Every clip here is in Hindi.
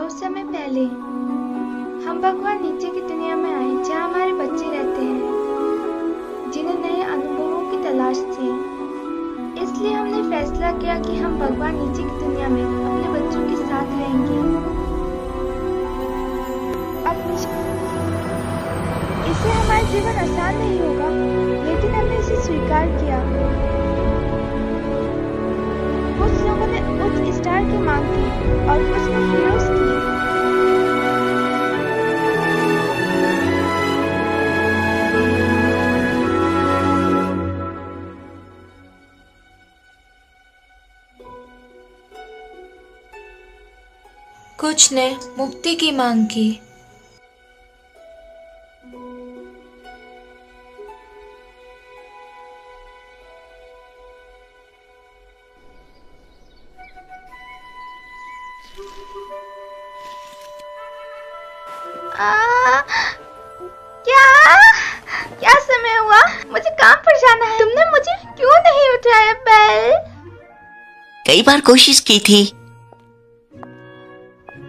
बहुत समय पहले हम भगवान नीचे की दुनिया में आए, जहाँ हमारे बच्चे रहते हैं जिन्हें नए अनुभवों की तलाश थी। इसलिए हमने फैसला किया कि हम भगवान नीचे की दुनिया में अपने बच्चों के साथ रहेंगे। इससे हमारा जीवन आसान नहीं होगा, लेकिन हमने इसे स्वीकार किया। कुछ लोगों ने उच्च स्टार की मांग की और कुछ ने हीरोज की। कुछ ने मुक्ति की मांग की। क्या समय हुआ? मुझे काम पर जाना है। तुमने मुझे क्यों नहीं उठाया बेल? कई बार कोशिश की थी।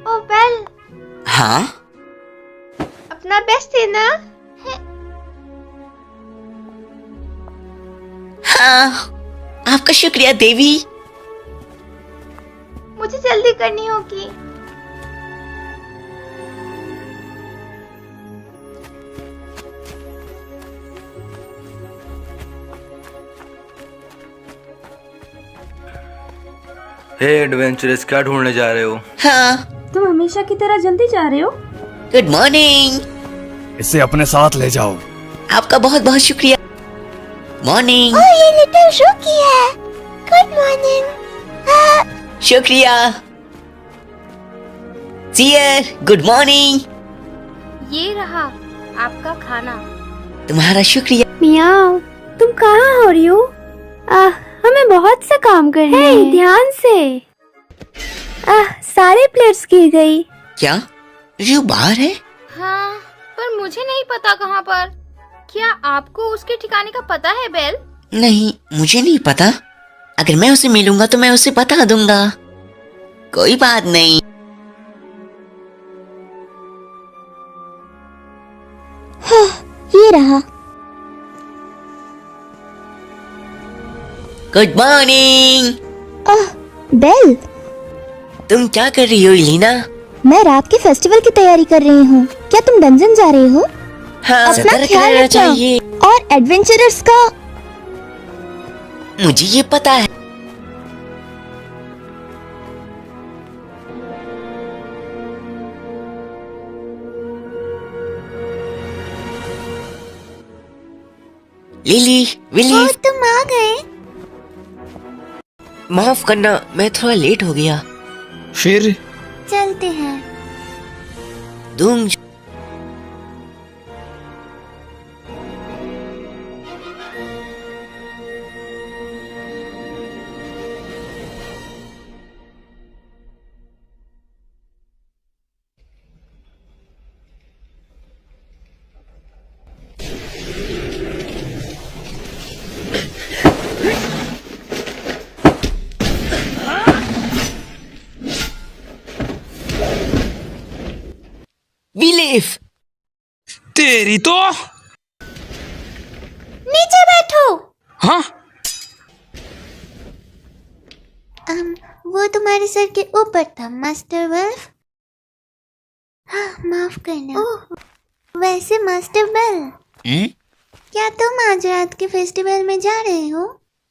ओ बेल। हाँ? अपना बेस्ट देना। हाँ, आपका शुक्रिया देवी। मुझे जल्दी करनी होगी। हे एडवेंचरस, क्या ढूंढने जा रहे हो? हाँ। तुम हमेशा की तरह जल्दी जा रहे हो? Good morning. इसे अपने साथ ले जाओ। आपका बहुत बहुत शुक्रिया। मॉर्निंग। ओह, ये लिटिल रूकी है। Good morning. शुक्रिया। Sir, good morning. ये रहा आपका खाना। तुम्हारा शुक्रिया। मियाओ, तुम कहाँ हो रही हो? हमें बहुत से काम करने हैं। ध्यान से। सारे प्लेट्स गिर गई। क्या रियो बाहर है? हाँ, पर मुझे नहीं पता कहाँ पर। क्या आपको उसके ठिकाने का पता है बेल? नहीं, मुझे नहीं पता। अगर मैं उसे मिलूंगा तो मैं उसे बता दूंगा। कोई बात नहीं। ये रहा। Good morning. बेल, तुम क्या कर रही हो इलीना? मैं रात के फेस्टिवल की तैयारी कर रही हूँ। क्या तुम डंजन जा रही हो? हाँ, अपना सतर्क ख्याल रहना रखना। चाहिए। और एडवेंचरर्स का। मुझे ये पता है। लिली, विली, तुम आ गए। माफ करना, मैं थोड़ा लेट हो गया। फिर चलते हैं। दूंग। विलीफ, तेरी तो। नीचे बैठो। हाँ? वो तुम्हारे सर के ऊपर था, मास्टर वल्फ। हाँ, माफ करना। वैसे मास्टर बेल, क्या तुम आज रात के फेस्टिवल में जा रहे हो?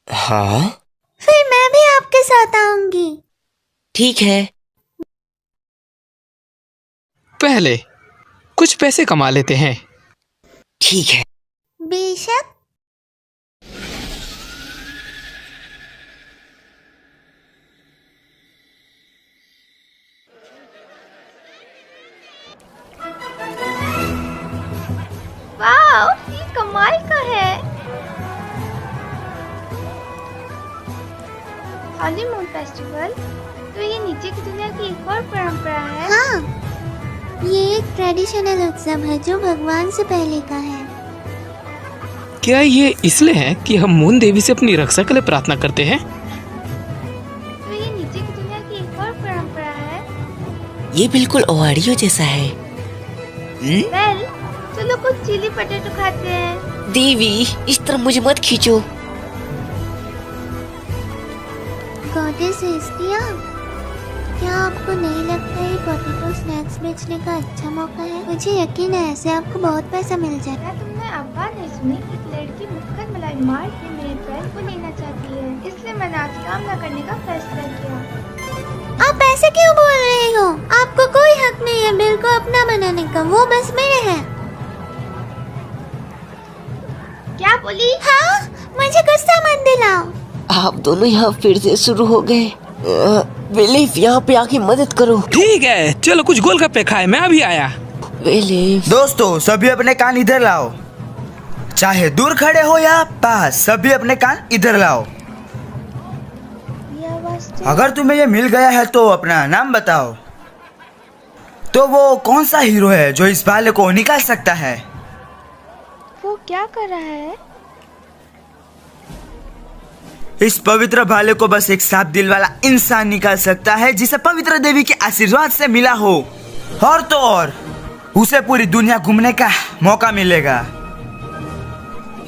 हाँ? फिर मैं भी आपके साथ आऊंगी। ठीक है। पहले कुछ पैसे कमा लेते हैं। ठीक है। बेशक। वाह, ये कमाल का है। हॉलीमून फेस्टिवल, तो ये नीचे की दुनिया की एक और परंपरा है। हाँ, ये एक ट्रेडिशनल उत्सव है जो भगवान से पहले का है। क्या ये इसलिए है कि हम मून देवी से अपनी रक्षा के लिए प्रार्थना करते हैं? तो ये नीचे की दुनिया की एक और परंपरा है। ये बिल्कुल ओआरियो जैसा है। बेल, चलो कुछ चिली पटेटो खाते हैं। देवी, इस तरह मुझे मत खींचो। गॉडेस एस्टिया, क्या आपको नहीं लगता है पोटैटो स्नैक्स बेचने का अच्छा मौका है? मुझे यकीन है ऐसे आपको बहुत पैसा मिल जाएगा। क्या तुमने अब्बा नहीं सुनी? एक लड़की मुक्कर मलाई मार के मेरे बेल को लेना चाहती है, इसलिए मैंने आज काम न करने का फैसला किया। आप ऐसे क्यों बोल रहे हो? आपको कोई हक नहीं है बिल को अपना बनाने का, वो बस मेरे हैं। क्या बोली? हाँ, मुझे गुस्सा मत दिलाओ। आप दोनों यहाँ फिर से शुरू हो गए। विलीफ, यहाँ पे आके मदद करो। ठीक है, चलो कुछ गोलगप्पे खाए, मैं अभी आया। विलीफ, दोस्तों, सभी अपने कान इधर लाओ। चाहे दूर खड़े हो या पास, सभी अपने कान इधर लाओ। ये आवाज तो अगर तुम्हें ये मिल गया है तो अपना नाम बताओ। तो वो कौन सा हीरो है जो इस भाले को निकाल सकता है? वो क्या कर रहा है? इस पवित्र भाले को बस एक साफ दिल वाला इंसान निकाल सकता है, जिसे पवित्र देवी के आशीर्वाद से मिला हो। और तो और उसे पूरी दुनिया घूमने का मौका मिलेगा।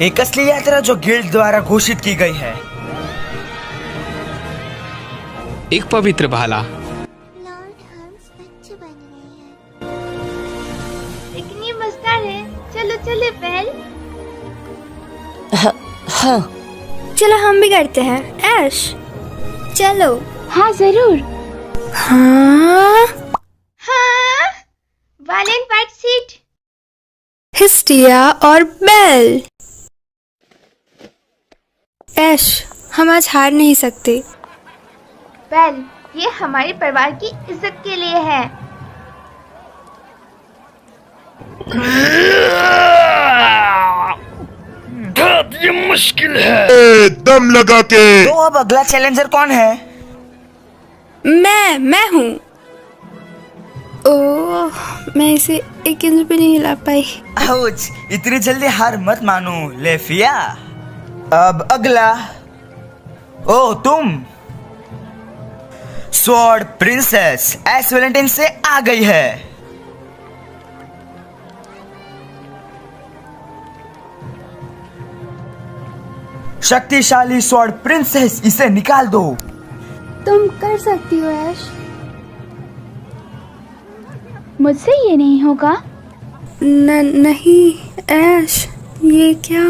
एक असली यात्रा जो गिल्ड द्वारा घोषित की गई है। एक पवित्र भाला। लॉर्ड हर्म्स अच्छे बन रहे हैं। लेकिन ये मजेदार है। चलो चले बेल। हाँ, चलो हम भी करते हैं। ऐश, चलो। हाँ जरूर। हाँ, हाँ, वालेंट वाइट सीट। हिस्टिया और बेल। ऐश, हम आज हार नहीं सकते। बेल, ये हमारे परिवार की इज्जत के लिए है। ये मुश्किल है। दम लगा के। तो अब अगला चैलेंजर कौन है? मैं हूँ। ओह, मैं इसे 1 इंच भी नहीं हिला पाई। आउच, इतनी जल्दी हार मत मानो लेफिया। अब अगला। ओ तुम। स्वॉर्ड प्रिंसेस एस वेलेंटाइन से आ गई है। शक्तिशाली स्वॉर्ड प्रिंसेस, इसे निकाल दो। तुम कर सकती हो ऐश। मुझसे ये नहीं होगा। नहीं ऐश, ये क्या?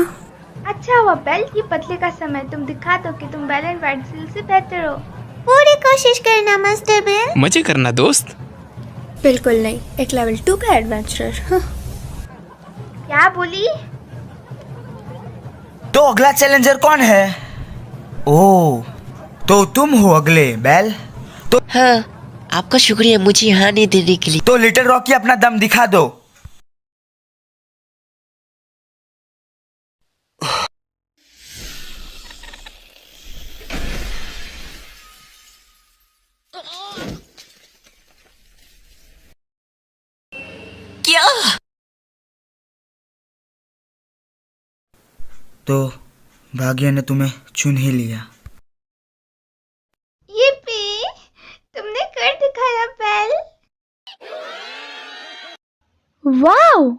अच्छा हुआ बेल, ये पतले का समय तुम दिखा दो कि तुम वालेंट वाइट सीट से बेहतर हो। पूरी कोशिश करना मास्टर बेल। मजे करना दोस्त। बिल्कुल नहीं, एक लेवल 2 का एडवेंचरर। हाँ। क्या बोली? तो अगला चैलेंजर कौन है? ओ, तो तुम हो अगले बेल। हाँ, आपका शुक्रिया मुझे यहाँ आने देने के लिए। तो लिटिल रॉकी, अपना दम दिखा दो। क्या? तो भाग्य ने तुम्हें चुन ही लिया। ये तुमने कर दिखाया बेल। वाओ,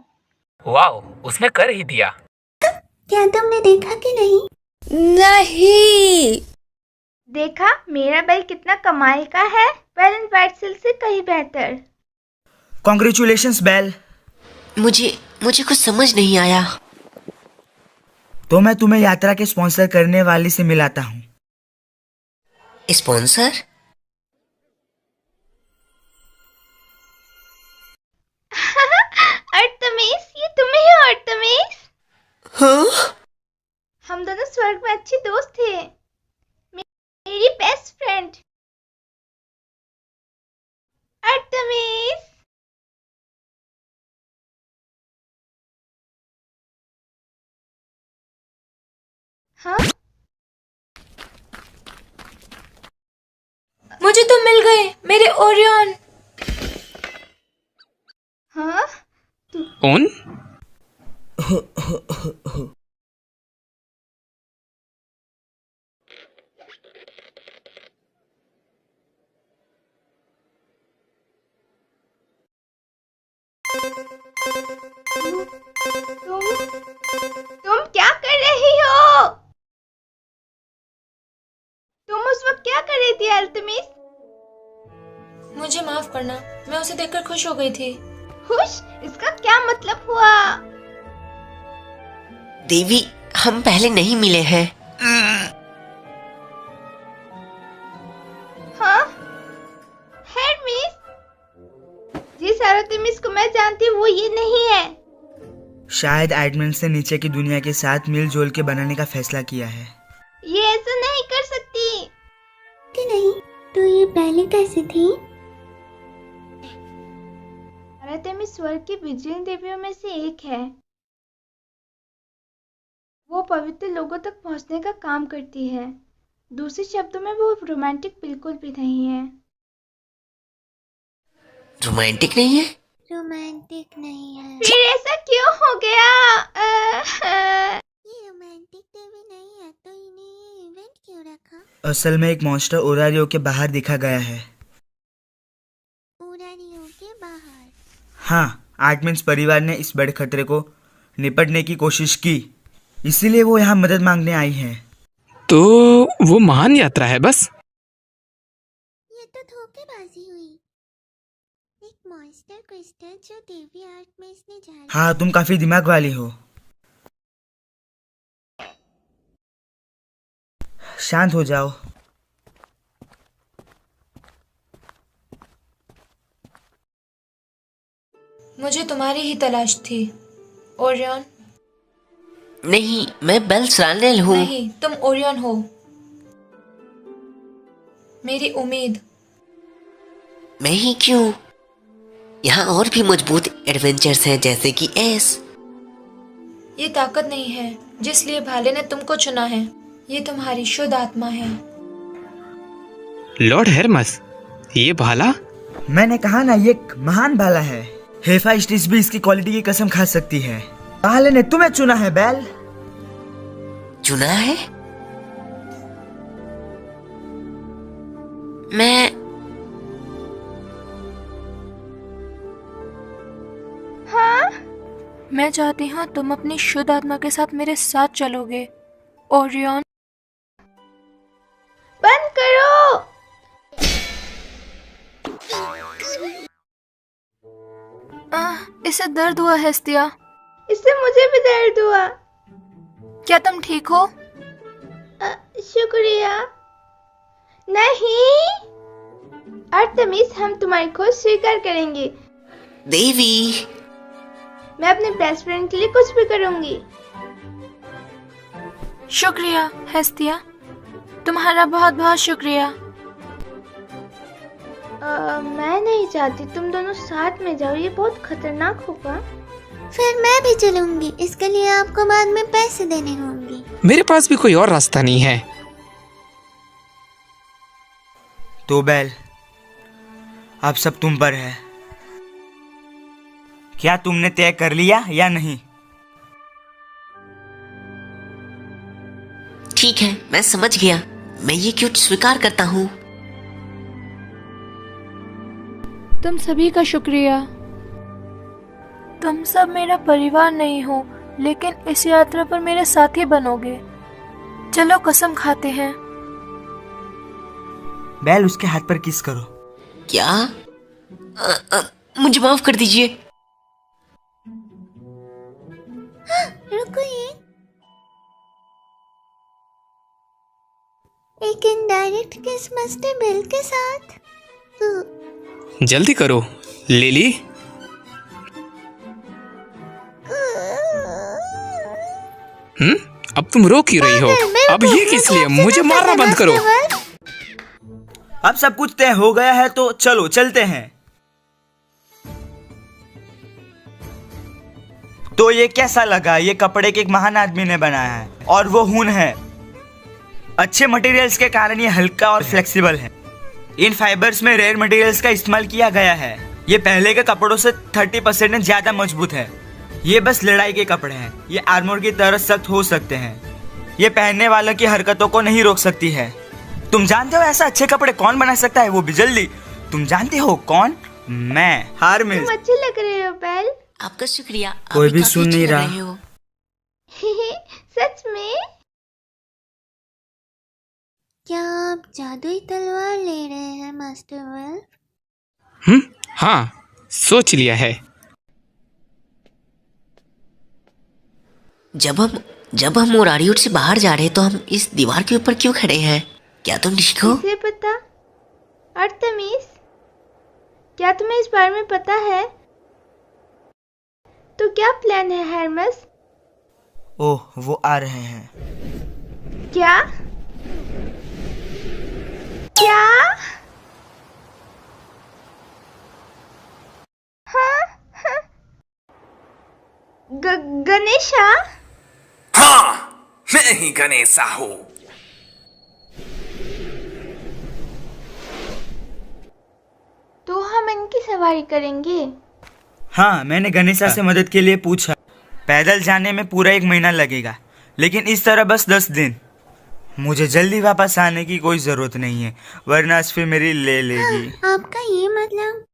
वाओ, उसने कर ही दिया। क्या तुमने देखा कि नहीं? नहीं। देखा मेरा बेल कितना कमाल का है। वालेंट वाइट सीट से कहीं बेहतर। Congratulations Bell. मुझे कुछ समझ नहीं आया। तो मैं तुम्हें यात्रा के स्पॉन्सर करने वाली से मिलाता हूँ। स्पॉन्सर? अर्तमिस, ये तुम ही हो अर्तमिस? हाँ? हम दोनों स्वर्ग में अच्छे दोस्त थे। मेरी बेस्ट फ्रेंड अर्तमिस। हाँ, मुझे तो मिल गए मेरे ओरियन। हाँ, ओन? तुम क्या कर रही हो? तुम उस वक्त क्या कर रही थी अल्तमिस? मुझे माफ करना, मैं उसे देखकर खुश हो गई थी। खुश? इसका क्या मतलब हुआ? देवी, हम पहले नहीं मिले हैं। हाँ? हेरमिस? जिस अल्तमिस को मैं जानती हूँ वो ये नहीं है। शायद एडमिन्स ने नीचे की दुनिया के साथ मिलजुल के बनाने का फैसला किया है। ये ऐसा नहीं कर सकती। कि नहीं, तो ये पहले कैसे थी? अल्तमिस स्वर्ग की बिजली देवियों में से एक है। वो पवित्र लोगों तक पहुंचने का काम करती है। दूसरे शब्दों में वो रोमांटिक बिल्कुल भी नहीं है। रोमांटिक नहीं है? रोमांटिक नहीं है। फिर ऐसा क्यों हो गया? ये रोमांटिक देवी नहीं है, तो इन्हें ये इवेंट क्यों रखा? असल में एक मॉन्स्टर ओरारियो के बाहर दिखा गया है। ओरारियो के बाहर? हाँ, एडमिन्स परिवार ने इस बड़े खतरे को निपटने की कोशिश की, इसीलिए वो यहाँ मदद मांगने आई हैं। तो वो महान यात्रा है बस। ये तो धोखेबाजी हुई। एक मॉन्स्टर क्रिस्टल जो देवी आर्टमिस ने जारी। हाँ, तुम काफी दिमाग वाली हो। शांत हो जाओ। मुझे तुम्हारी ही तलाश थी, ओरियन। नहीं, मैं बेल्सरानेल हूँ। नहीं, तुम ओरियन हो। मेरी उम्मीद। मैं ही क्यों? यहाँ और भी मजबूत एडवेंचर्स हैं, जैसे कि एस। ये ताकत नहीं है जिसलिए भाले ने तुमको चुना है। ये तुम्हारी शुद्ध आत्मा है। लॉर्ड हेरमस, ये भाला? मैंने कहा ना, ये एक महान भाला है। हेफाइस्टिस भी इसकी क्वालिटी की कसम खा सकती है। भाले ने तुम्हें चुना है बेल। चुना है? मैं मैं चाहती हूँ तुम अपनी शुद्ध आत्मा के साथ मेरे साथ चलोगे, ओरियन। बंद करो। इसे दर्द हुआ हेस्तिया। इससे मुझे भी दर्द हुआ। क्या तुम ठीक हो? शुक्रिया। नहीं अल्तमिस, हम तुम्हारी खोज स्वीकार करेंगे। देवी, मैं अपने बेस्ट फ्रेंड के लिए कुछ भी करूंगी। शुक्रिया हेस्तिया, तुम्हारा बहुत बहुत शुक्रिया। मैं नहीं चाहती तुम दोनों साथ में जाओ, ये बहुत खतरनाक होगा। फिर मैं भी चलूंगी, इसके लिए आपको बाद में पैसे देने होंगे। मेरे पास भी कोई और रास्ता नहीं है। तो बेल, अब सब तुम पर है। क्या तुमने तय कर लिया या नहीं? ठीक है, मैं समझ गया। मैं ये क्यों स्वीकार करता हूँ। तुम सभी का शुक्रिया। तुम सब मेरा परिवार नहीं हो, लेकिन इस यात्रा पर मेरे साथी बनोगे। चलो कसम खाते हैं। बेल, उसके हाथ पर किस करो। क्या? मुझे माफ कर दीजिए। रुको, ये एक इनडायरेक्ट किस मास्टर बेल के साथ। जल्दी करो लिली। अब तुम रो क्यों रही हो? अब ये किस लिए? मुझे मारना बंद करो। अब सब कुछ तय हो गया है, तो चलो चलते हैं। तो ये कैसा लगा? ये कपड़े के एक महान आदमी ने बनाया है और वो हुन है। अच्छे मटेरियल्स के कारण ये हल्का और फ्लेक्सिबल है। इन फाइबर्स में रेयर मटेरियल्स का इस्तेमाल किया गया है। ये पहले के कपड़ों से 30% ज्यादा मजबूत है। ये बस लड़ाई के कपड़े हैं। ये आर्मर की तरह सख्त हो सकते हैं। ये पहनने वालों की हरकतों को नहीं रोक सकती है। तुम जानते हो ऐसा अच्छे कपड़े कौन बना सकता है? वो भी जल्दी। तुम जानते हो कौन? मैं हारमिस। तुम अच्छे लग रहे हो बेल। आपका शुक्रिया, आप कोई भी काफी सुन नहीं अच्छे लग रहा। रहे हो। सच में? क्या आप जादुई तलवार ले रहे हैं मास्टर वेल्फ? हाँ, सोच लिया है। जब हम ओरारियोट से बाहर जा रहे हैं तो हम इस दीवार के ऊपर क्यों खड़े हैं? क्या तुम ठीक हो? किसे पता? अर्तेमिस, क्या तुम्हें इस बारे में पता है? तो क्या प्लान है हर्मेस? ओह, वो आ रहे हैं। क्या? क्या? हाँ? गणेशा? हाँ, मैं ही गणेशा हूँ। तो हम इनकी सवारी करेंगे। हाँ, मैंने गणेशा से मदद के लिए पूछा। पैदल जाने में पूरा 1 महीना लगेगा, लेकिन इस तरह बस 10 दिन। मुझे जल्दी वापस आने की कोई जरूरत नहीं है, वरना फिर मेरी ले लेगी। आपका ये मतलब?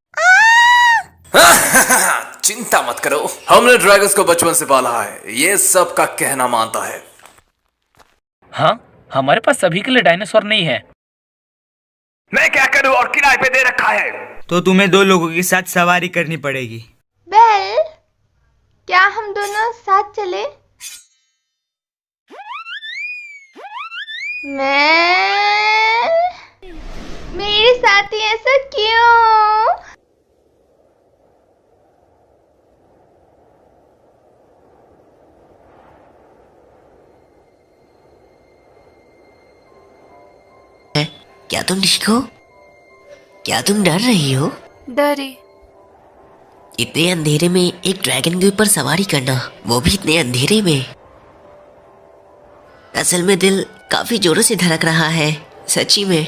चिंता मत करो, हमने ड्रैगन्स को बचपन से पाला है, ये सब का कहना मानता है। हाँ, हमारे पास सभी के लिए डायनासोर नहीं है। मैं क्या करूँ, और किराए पे दे रखा है। तो तुम्हें 2 लोगों के साथ सवारी करनी पड़ेगी। बेल, क्या हम दोनों साथ चले? मेरे साथ ही ऐसा क्यों? क्या तुम ठीक हो? क्या तुम डर रही हो? डरी। इतने अंधेरे में एक ड्रैगन के ऊपर सवारी करना, वो भी इतने अंधेरे में। असल में दिल काफी जोरों से धड़क रहा है, सच्ची में।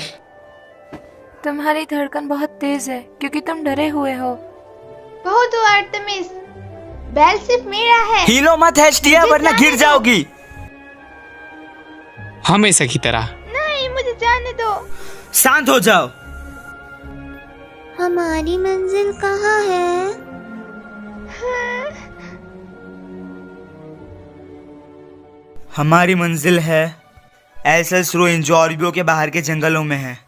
तुम्हारी धड़कन बहुत तेज है क्योंकि तुम डरे हुए हो। बहुत हुआ अर्तेमिस, बेल सिर्फ मेरा है। हिलो मत हेस्टिया, वरना गिर जाओगी। हमेशा की तरह। नहीं, मुझे जाने दो। शांत हो जाओ। हमारी मंजिल कहाँ है? हमारी मंजिल है एल्सस रो इंजॉर्बियो के बाहर के जंगलों में है।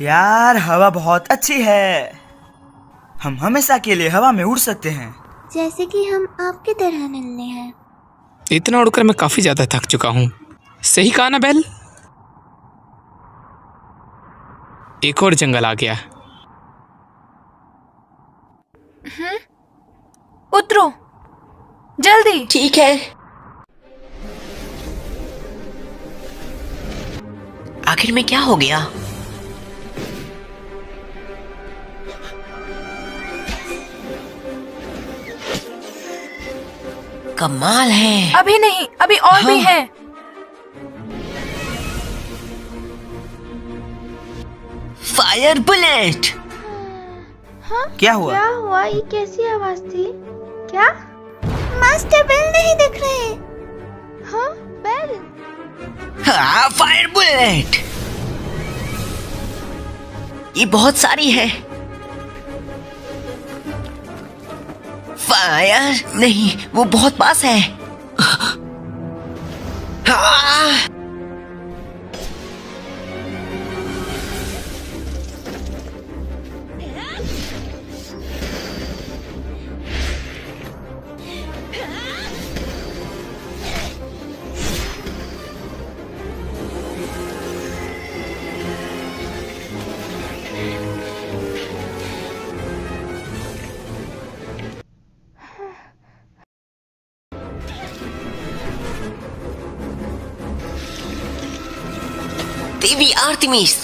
यार, हवा बहुत अच्छी है। हम हमेशा के लिए हवा में उड़ सकते हैं। जैसे कि हम आपकी तरह नन्हे हैं। इतना उड़कर मैं काफी ज्यादा थक चुका हूँ। सही कहा ना बेल? एक और जंगल आ गया। उतरो जल्दी। ठीक है। आखिर में क्या हो गया? कमाल है। अभी नहीं, अभी और भी हाँ। है। Fire bullet. हाँ? क्या हुआ? क्या हुआ? ये कैसी आवाज थी? क्या? मास्टर बेल नहीं दिख रहे। हाँ, बेल। हाँ, फायर बुलेट। ये बहुत सारी है। फायर नहीं, वो बहुत पास है। हाँ। देवी आर्तेमिस।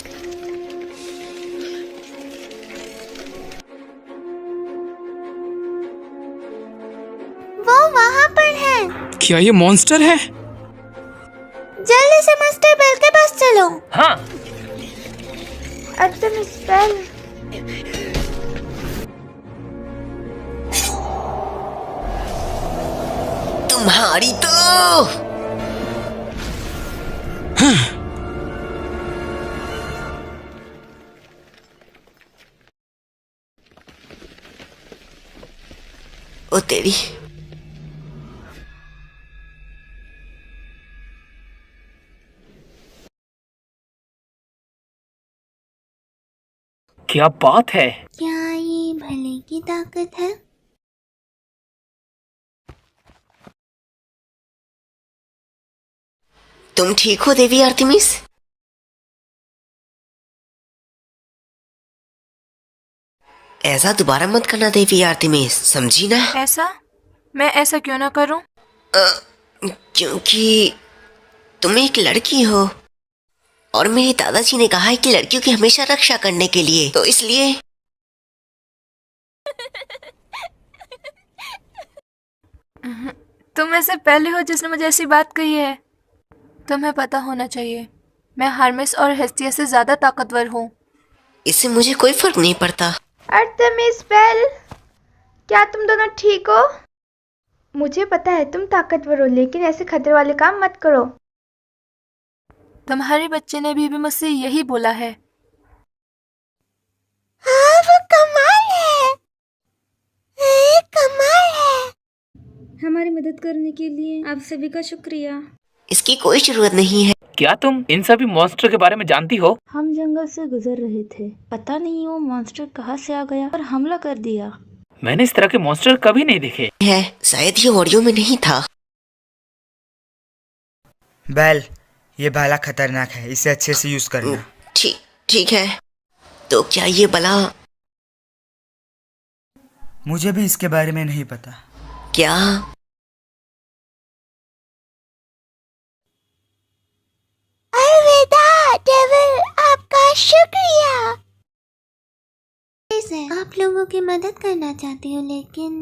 वो वहाँ पर है। क्या ये मॉन्स्टर है? जल्दी से मास्टर बेल के पास चलो। हाँ। Artemis Bell. तुम्हारी तो ओ तेरी। क्या बात है? क्या ये भले की ताकत है? तुम ठीक हो देवी आर्तेमिस? ऐसा दोबारा मत करना देवी आर्तेमिस, समझी ना? ऐसा? मैं ऐसा क्यों ना करूं? क्योंकि तुम एक लड़की हो और मेरे दादाजी ने कहा है कि लड़कियों की हमेशा रक्षा करने के लिए, तो इसलिए। तुम ऐसे पहले हो जिसने मुझे ऐसी बात कही है। तुम्हें पता होना चाहिए, मैं हर्मेस और हेस्टिया से ज्यादा ताकतवर हूँ। इससे मुझे कोई फर्क नहीं पड़ता। आर्टेमिस बेल, क्या तुम दोनों ठीक हो? मुझे पता है तुम ताकतवर हो, लेकिन ऐसे खतरे वाले काम मत करो। तुम्हारे बच्चे ने भी मुझसे यही बोला है। हाँ, वो कमाल है। कमाल है। हमारी मदद करने के लिए आप सभी का शुक्रिया। इसकी कोई जरूरत नहीं है। क्या तुम इन सभी मॉन्स्टर के बारे में जानती हो? हम जंगल से गुजर रहे थे, पता नहीं वो मॉन्स्टर कहाँ से आ गया और हमला कर दिया। मैंने इस तरह के मॉन्स्टर कभी नहीं देखे। है शायद ये ऑडियो में नहीं था। बेल, ये भाला खतरनाक है, इसे अच्छे से यूज करना। ठीक है। तो क्या ये बला? मुझे भी इसके बारे में नहीं पता। क्या? अलविदा डेविल, आपका शुक्रिया। आप लोगों की मदद करना चाहती हूँ, लेकिन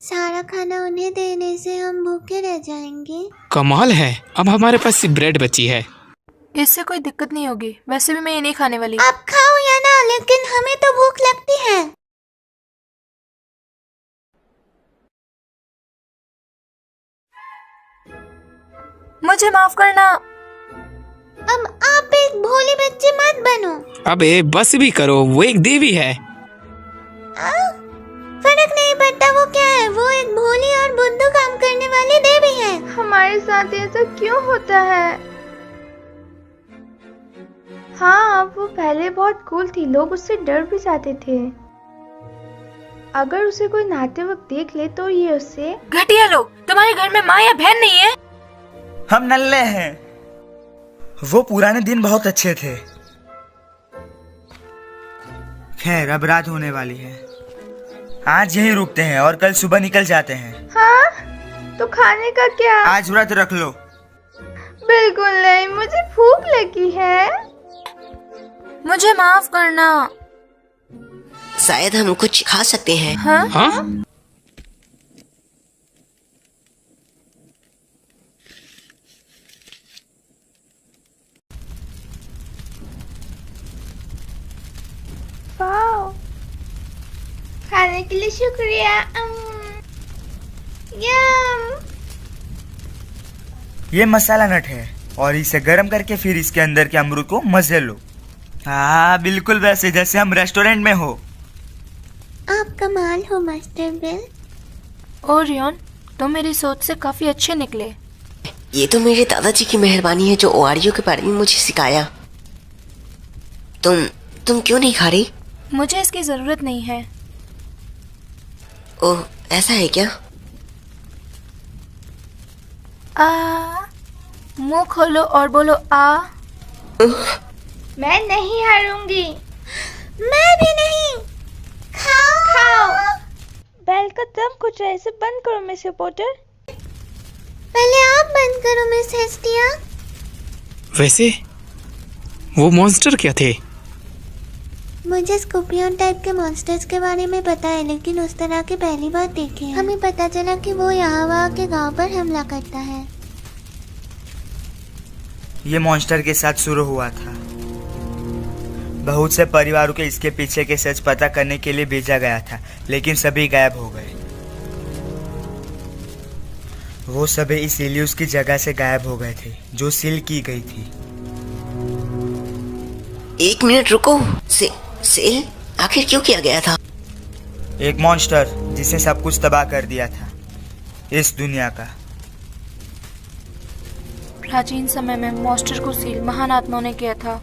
सारा खाना उन्हें देने से हम भूखे रह जाएंगे। कमाल है, अब हमारे पास सिर्फ ब्रेड बची है। इससे कोई दिक्कत नहीं होगी, वैसे भी मैं ये नहीं खाने वाली। आप खाओ या ना, लेकिन हमें तो भूख लगती है। मुझे माफ करना। अब आप एक भोली बच्ची मत बनो। अबे बस भी करो, वो एक देवी है। फर्क नहीं पड़ता वो क्या है, वो एक भोली और बुद्धू काम करने वाली देवी है। हमारे साथ ऐसा क्यों होता है? हाँ, वो पहले बहुत कूल थी, लोग उससे डर भी जाते थे। अगर उसे कोई नहाते वक्त देख ले तो ये उससे। घटिया लोग, तुम्हारे घर में माँ या बहन नहीं है? हम नल्ले हैं। वो पुराने दिन बहुत अच्छे थे। खैर, अब रात होने वाली है। आज यहीं रुकते हैं और कल सुबह निकल जाते हैं। हाँ, तो खाने का क्या? आज व्रत रख लो। बिल्कुल नहीं, मुझे भूख लगी है। मुझे माफ करना। शायद हम कुछ खा सकते हैं। हाँ? हाँ? वाओ, खाने के लिए शुक्रिया। यम। ये मसाला नट है और इसे गर्म करके फिर इसके अंदर के अमरूद को मजे लो। हाँ, बिल्कुल वैसे जैसे हम रेस्टोरेंट में हो। आप कमाल हो मास्टर बेल। ओरियन, तुम मेरी सोच से काफी अच्छे निकले। ये तो मेरे दादाजी की मेहरबानी है जो ओआरियो के बारे में मुझे सिखाया। तुम क्यों नहीं खा रही? मुझे इसकी जरूरत नहीं है। ओह, ऐसा है क्या? मुंह खोलो और बोलो आ। मैं नहीं हारूंगी। मैं भी नहीं। खाओ। बैल का दम कुछ है, इसे बंद करो मिस पोटर। पहले आप बंद करो मिस हेस्टिया। वैसे वो मॉन्स्टर क्या थे? मुझे स्कॉर्पियन टाइप के मॉन्स्टर्स के बारे में पता है, लेकिन उस तरह के पहली बार देखे हैं। हमें पता चला कि वो यहाँ वहाँ के गांव पर हमला करता है। ये मॉन्स्टर के साथ शुरू हुआ था। बहुत से परिवारों के इसके पीछे के सच पता करने के लिए भेजा गया था, लेकिन सभी गायब हो गए। वो सभी इसीलिए उसकी जगह से गायब हो गए थे जो सील की गई थी। 1 मिनट रुको। सील आखिर क्यों किया गया था? एक मॉन्स्टर जिसने सब कुछ तबाह कर दिया था, इस दुनिया का। प्राचीन समय में मॉन्स्टर को सील महान आत्माओं ने किया था।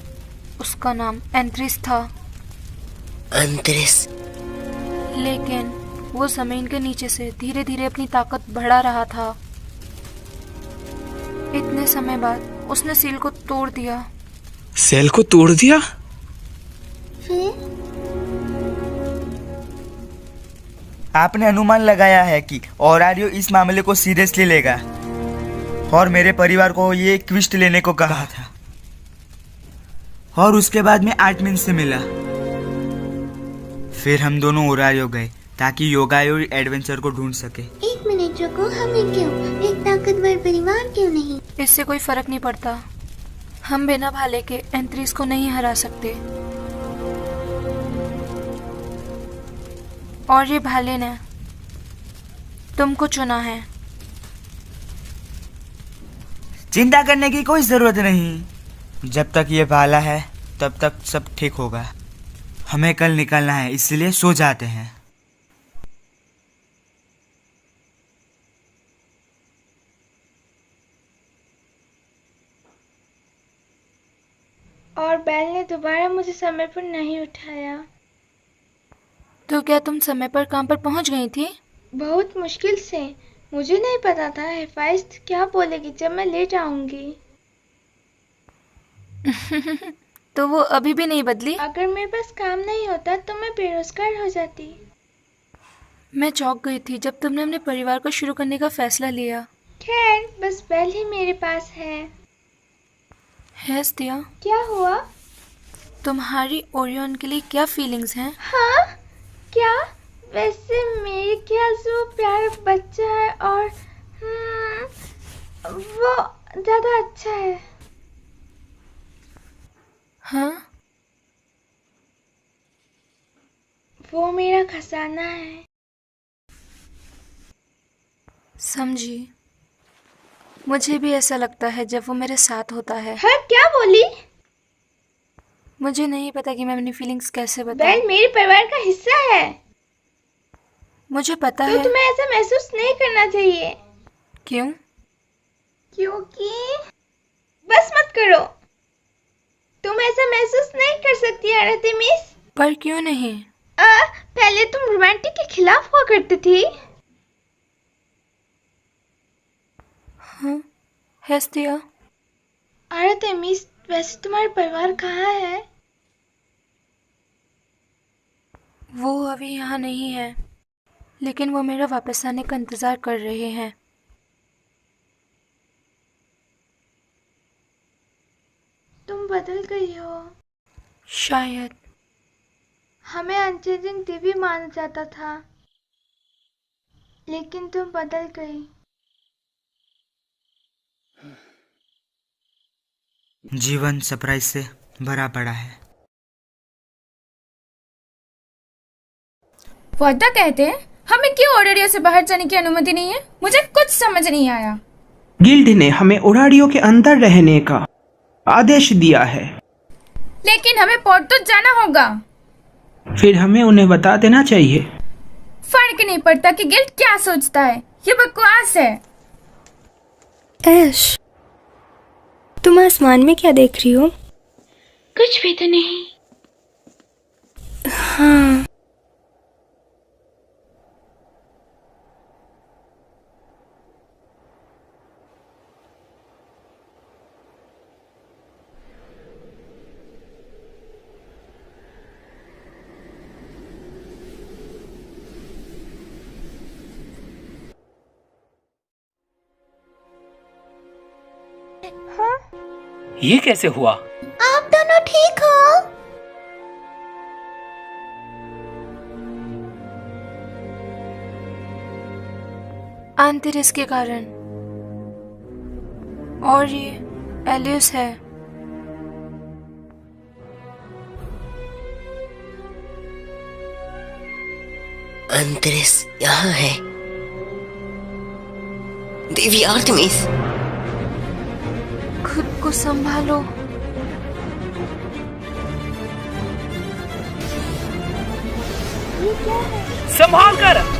उसका नाम एंथ्रिस था। एंथ्रिस? लेकिन वो जमीन के नीचे से धीरे धीरे अपनी ताकत बढ़ा रहा था। इतने समय बाद उसने सील को तोड़ दिया। सेल को तोड़ दिया? आपने अनुमान लगाया है कि ओरारियो इस मामले को सीरियसली लेगा और मेरे परिवार को ये क्विस्ट लेने को कहा था। और उसके बाद मैं आर्टमिन से मिला। फिर हम दोनों ओरारियो गए ताकि योगायो एडवेंचर को ढूंढ सके। 1 मिनट रुको, हमें क्यों? एक ताकतवर परिवार क्यों नहीं? इससे कोई फर्क नहीं पड़ता। हम बिना भाले के एंथ्रिस को नहीं हरा सकते। और ये भाले ने तुमको चुना है। चिंता करने की कोई जरूरत नहीं। जब तक ये भाला है तब तक सब ठीक होगा। हमें कल निकलना है, इसलिए सो जाते हैं। और बैल ने दोबारा मुझे समय पर नहीं उठाया। तो क्या तुम समय पर काम पर पहुंच गई थी? बहुत मुश्किल से। मुझे नहीं पता था हिफाजत क्या बोलेगी जब मैं लेट आऊंगी। तो वो अभी भी नहीं बदली? अगर मेरे पास काम नहीं होता तो मैं बेरोजगार हो जाती। मैं चौंक गई थी जब तुमने अपने परिवार को शुरू करने का फैसला लिया। खैर, बस बैल ही मेरे पास है। हेस्टिया, क्या हुआ? तुम्हारी ओरियन के लिए क्या फीलिंग्स हैं? हाँ? क्या? वैसे मेरे ख्याल से वो प्यारा बच्चा है और वो ज्यादा अच्छा है। हाँ? वो मेरा खजाना है। समझी। मुझे भी ऐसा लगता है जब वो मेरे साथ होता है। हाँ, क्या बोली? मुझे नहीं पता कि मैं अपनी फीलिंग्स कैसे बताऊं। बैल मेरे परिवार का हिस्सा है। मुझे पता तो है। तुम्हें ऐसा महसूस नहीं करना चाहिए। क्यों? क्योंकि बस मत करो। तुम ऐसा महसूस नहीं कर सकती आरतेमिस। पर क्यों नहीं? पहले तुम रोमांटिक के खिलाफ हुआ करती थी। हाँ, हेस्टिया। आरतेमिस, वैसे तुम्हारा परिवार कहाँ है? वो अभी यहाँ नहीं है, लेकिन वो मेरा वापस आने का इंतजार कर रहे हैं। तुम बदल गई हो। शायद। हमें अंचेजिंग देवी माना जाता था, लेकिन तुम बदल गई। जीवन सरप्राइज से भरा पड़ा है। वादा कहते हैं हमें क्यों ओरारियो से बाहर जाने की अनुमति नहीं है? मुझे कुछ समझ नहीं आया। गिल्ड ने हमें ओरारियो के अंदर रहने का आदेश दिया है, लेकिन हमें पोर्ट तो जाना होगा। फिर हमें उन्हें बता देना चाहिए। फर्क नहीं पड़ता कि गिल्ड क्या सोचता है, ये बकवास है। ऐश, तुम आसमान में क्या देख रही हो? कुछ भी तो नहीं। हाँ, ये कैसे हुआ? आप आप दोनों ठीक हो? आंतरिस के कारण। और ये एलियस है। अंतरिस यहाँ है। देवी आर्टेमिस, खुद को संभालो। ये क्या है? संभाल कर।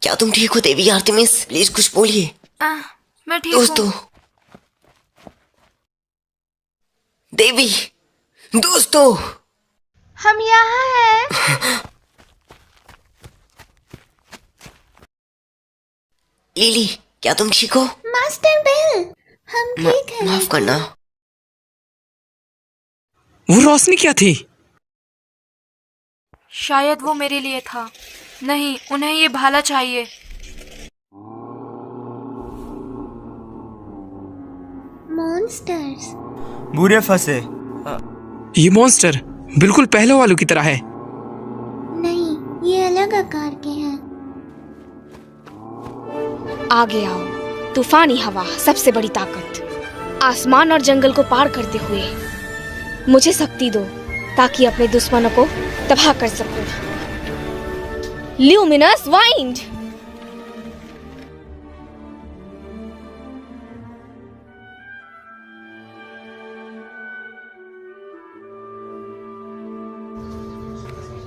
क्या तुम ठीक हो देवी आर्टेमिस? प्लीज कुछ बोलिए। मैं ठीक हूँ। दोस्तों, देवी, दोस्तों, हम यहाँ हैं। लिली, क्या तुम ठीक हो? मास्टर बेल, हम ठीक हैं। माफ करना। वो रोशनी क्या थी? शायद वो मेरे लिए था। नहीं, उन्हें ये भाला चाहिए। मॉन्स्टर्स। बुरे फंसे। ये मॉन्स्टर बिल्कुल पहले वालों की तरह है। नहीं, ये अलग आकार के हैं। आगे आओ। तूफानी हवा, सबसे बड़ी ताकत, आसमान और जंगल को पार करते हुए मुझे शक्ति दो ताकि अपने दुश्मनों को तबाह कर सकूं। Luminous wind.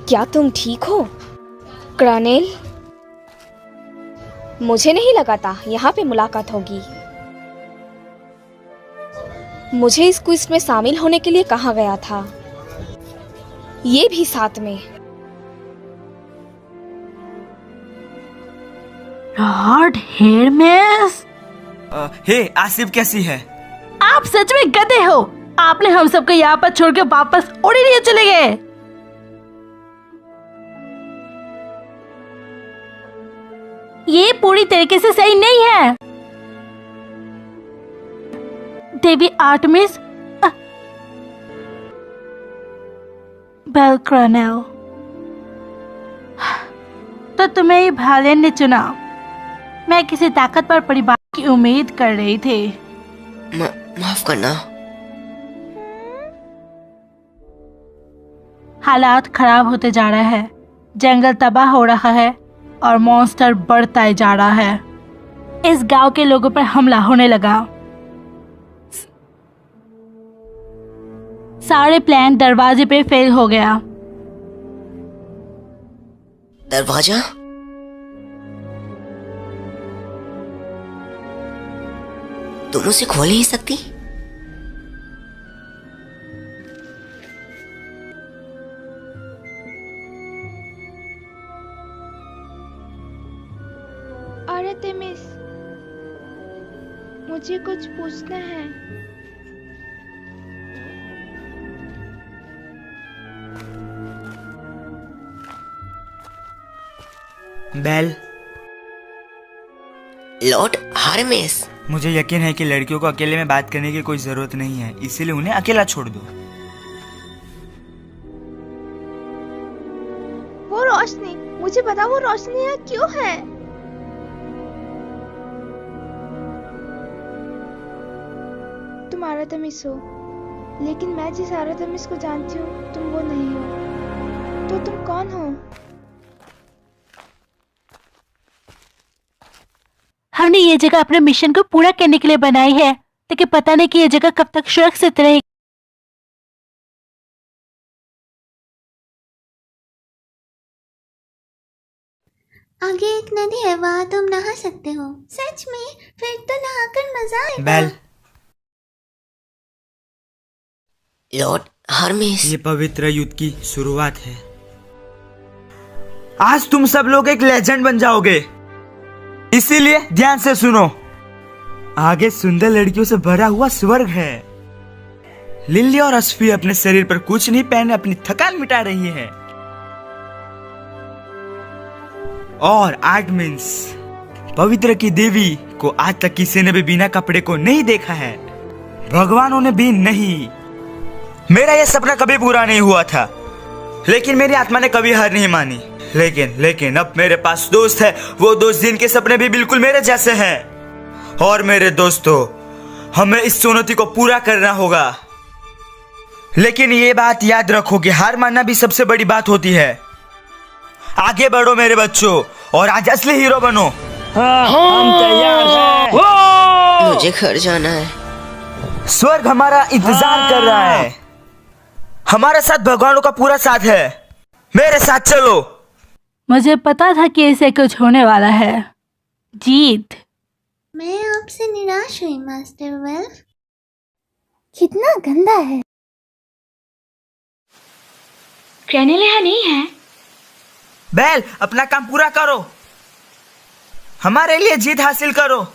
क्या तुम ठीक हो कर्नेल? मुझे नहीं लगा था यहाँ पे मुलाकात होगी। मुझे इस क्विज में शामिल होने के लिए कहा गया था, ये भी साथ में। लॉर्ड हेरमेस। हे आसिफ, कैसी है? आप सच में गधे हो। आपने हम सबको यहाँ पर छोड़ के वापस ओडिनिया चले गए। ये पूरी तरीके से सही नहीं है। देवी आर्टेमिस, बेल कर्नेल, तो तुम्हें ही भाले ने चुना। मैं किसी ताकतवर परिवार की उम्मीद कर रही थी। माफ करना। हालात खराब होते जा रहे हैं। जंगल तबाह हो रहा है और मॉन्स्टर बढ़ता जा रहा है। इस गांव के लोगों पर हमला होने लगा। सारे प्लान दरवाजे पे फेल हो गया। दरवाजा? तुम उसे खोल नहीं सकती? आर्टेमिस, मुझे कुछ पूछना है। बेल। लॉर्ड हार्मेस, मुझे यकीन है कि लड़कियों को अकेले में बात करने की कोई जरूरत नहीं है, इसीलिए उन्हें अकेला छोड़ दो। वो रोशनी, मुझे बता वो रोशनी यहाँ क्यों है? तुम आर्टेमिस हो, लेकिन मैं जिस आर्टेमिस को जानती हूँ तुम वो नहीं हो। तो तुम कौन हो? हमने ये जगह अपने मिशन को पूरा करने के लिए बनाई है, लेकिन पता नहीं कि ये जगह कब तक सुरक्षित रहेगी। आगे एक नदी है, वहाँ तुम नहा सकते हो। सच में? फिर तो नहाकर मजा आएगा। बेल। लॉर्ड हार्मेस, ये पवित्र युद्ध की शुरुआत है। आज तुम सब लोग एक लेजेंड बन जाओगे, इसीलिए ध्यान से सुनो। आगे सुंदर लड़कियों से भरा हुआ स्वर्ग है। लिली और असफी अपने शरीर पर कुछ नहीं पहने अपनी थकान मिटा रही है। और आर्टमिन्स, पवित्र की देवी को आज तक किसी ने भी बिना कपड़े को नहीं देखा है, भगवानों ने भी नहीं। मेरा यह सपना कभी पूरा नहीं हुआ था, लेकिन मेरी आत्मा ने कभी हार नहीं मानी। लेकिन अब मेरे पास दोस्त है, वो दोस्त जिनके सपने भी बिल्कुल मेरे जैसे हैं। और मेरे दोस्तों, हमें इस चुनौती को पूरा करना होगा। लेकिन ये बात याद रखो कि हार मानना भी सबसे बड़ी बात होती है। आगे बढ़ो मेरे बच्चों और आज असली हीरो बनो। हम तैयार हैं। मुझे घर जाना है। स्वर्ग हमारा इंतजार कर रहा है। हमारे साथ भगवानों का पूरा साथ है। मेरे साथ चलो। मुझे पता था कि इसे कुछ होने वाला है। जीत। मैं आपसे निराश हुई मास्टर वेल्फ। कितना गंदा है। क्रैनेलिया नहीं है। बेल, अपना काम पूरा करो, हमारे लिए जीत हासिल करो।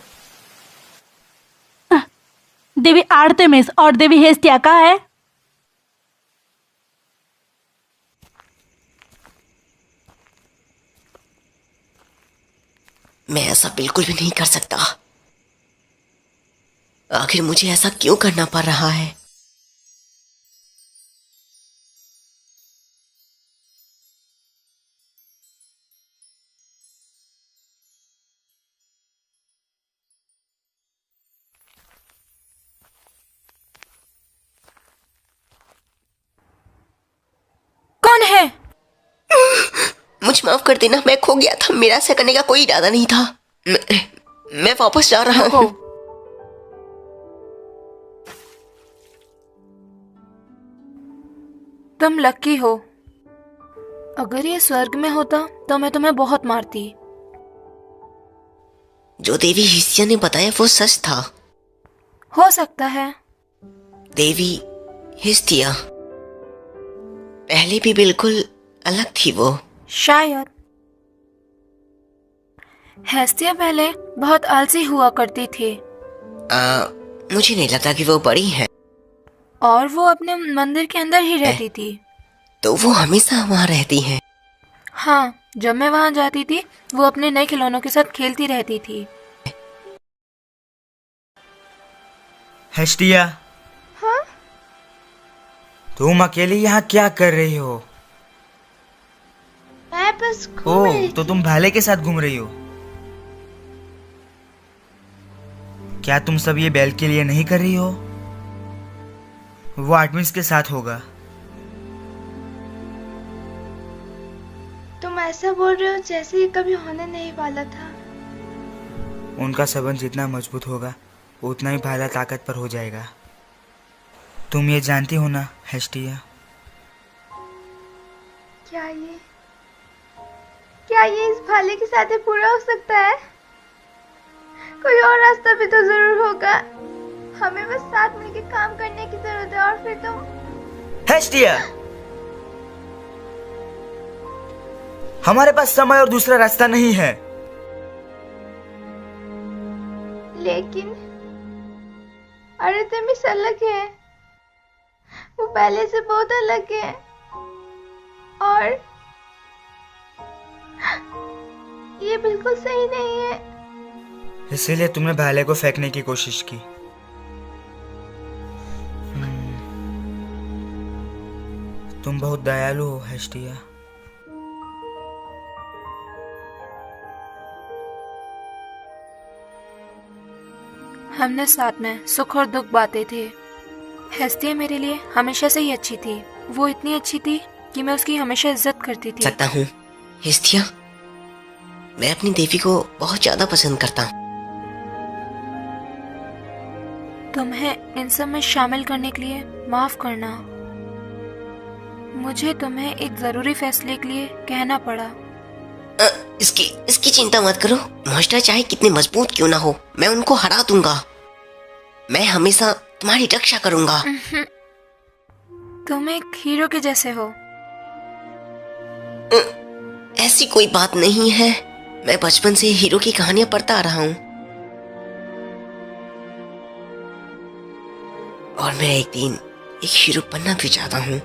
देवी आर्तेमिस और देवी हेस्टिया कहाँ है? मैं ऐसा बिल्कुल भी नहीं कर सकता। आखिर मुझे ऐसा क्यों करना पड़ रहा है? कौन है? मुझे माफ कर देना, मैं खो गया था। मेरा ऐसा करने का कोई इरादा नहीं था। मैं वापस जा रहा हूँ। तुम लकी हो। अगर ये स्वर्ग में होता तो मैं तुम्हें बहुत मारती। जो देवी हिस्सिया ने बताया वो सच था। हो सकता है। देवी हिस्टिया पहले भी बिल्कुल अलग थी वो। शायद। हेस्टिया पहले बहुत आलसी हुआ करती थी। मुझे नहीं लगता कि वो बड़ी है। और वो अपने मंदिर के अंदर ही रहती थी। तो वो हमेशा वहाँ रहती है। हाँ, जब मैं वहाँ जाती थी वो अपने नए खिलौनों के साथ खेलती रहती थी। हेस्टिया, हाँ? तुम अकेली यहाँ क्या कर रही हो? मैं बस घूम रही तो तुम भाले के साथ घूम रही हो? क्या तुम सब ये बेल के लिए नहीं कर रही हो? वो आर्टमिन्स के साथ होगा। तुम ऐसा बोल रहे हो जैसे ये कभी होने नहीं वाला था। उनका संबंध जितना मजबूत होगा उतना ही भाला ताकत पर हो जाएगा। तुम ये जानती हो ना हेस्टिया? क्या ये इस भाले के साथ ही पूरा हो सकता है? कोई और रास्ता भी तो जरूर होगा। हमें बस साथ मिलकर काम करने की जरूरत है। और फिर तुम हेस्टिया, हमारे पास समय और दूसरा रास्ता नहीं है। लेकिन आर्टेमिस अलग है। वो पहले से बहुत अलग है। और ये बिल्कुल सही नहीं है। इसीलिए तुमने भाले को फेंकने की कोशिश की। तुम बहुत दयालु हो हेस्टिया। हमने साथ में सुख और दुख बांटे थे। हेस्टिया मेरे लिए हमेशा से ही अच्छी थी। वो इतनी अच्छी थी कि मैं उसकी हमेशा इज्जत करती थी। सकता हूँ हिस्टिया, मैं अपनी देवी को बहुत ज्यादा पसंद करता हूँ। तुम्हें इन सब में शामिल करने के लिए माफ करना। मुझे तुम्हें एक जरूरी फैसले के लिए कहना पड़ा। इसकी चिंता मत करो। मॉन्स्टर चाहे कितने मजबूत क्यों ना हो, मैं उनको हरा दूंगा। मैं हमेशा तुम्हारी रक्षा करूंगा। तुम एक हीरो के जैसे हो। ऐसी कोई बात नहीं है। मैं बचपन से हीरो की कहानियां पढ़ता आ रहा हूँ। और मैं एक दिन एक हीरो बनना भी चाहता हूँ,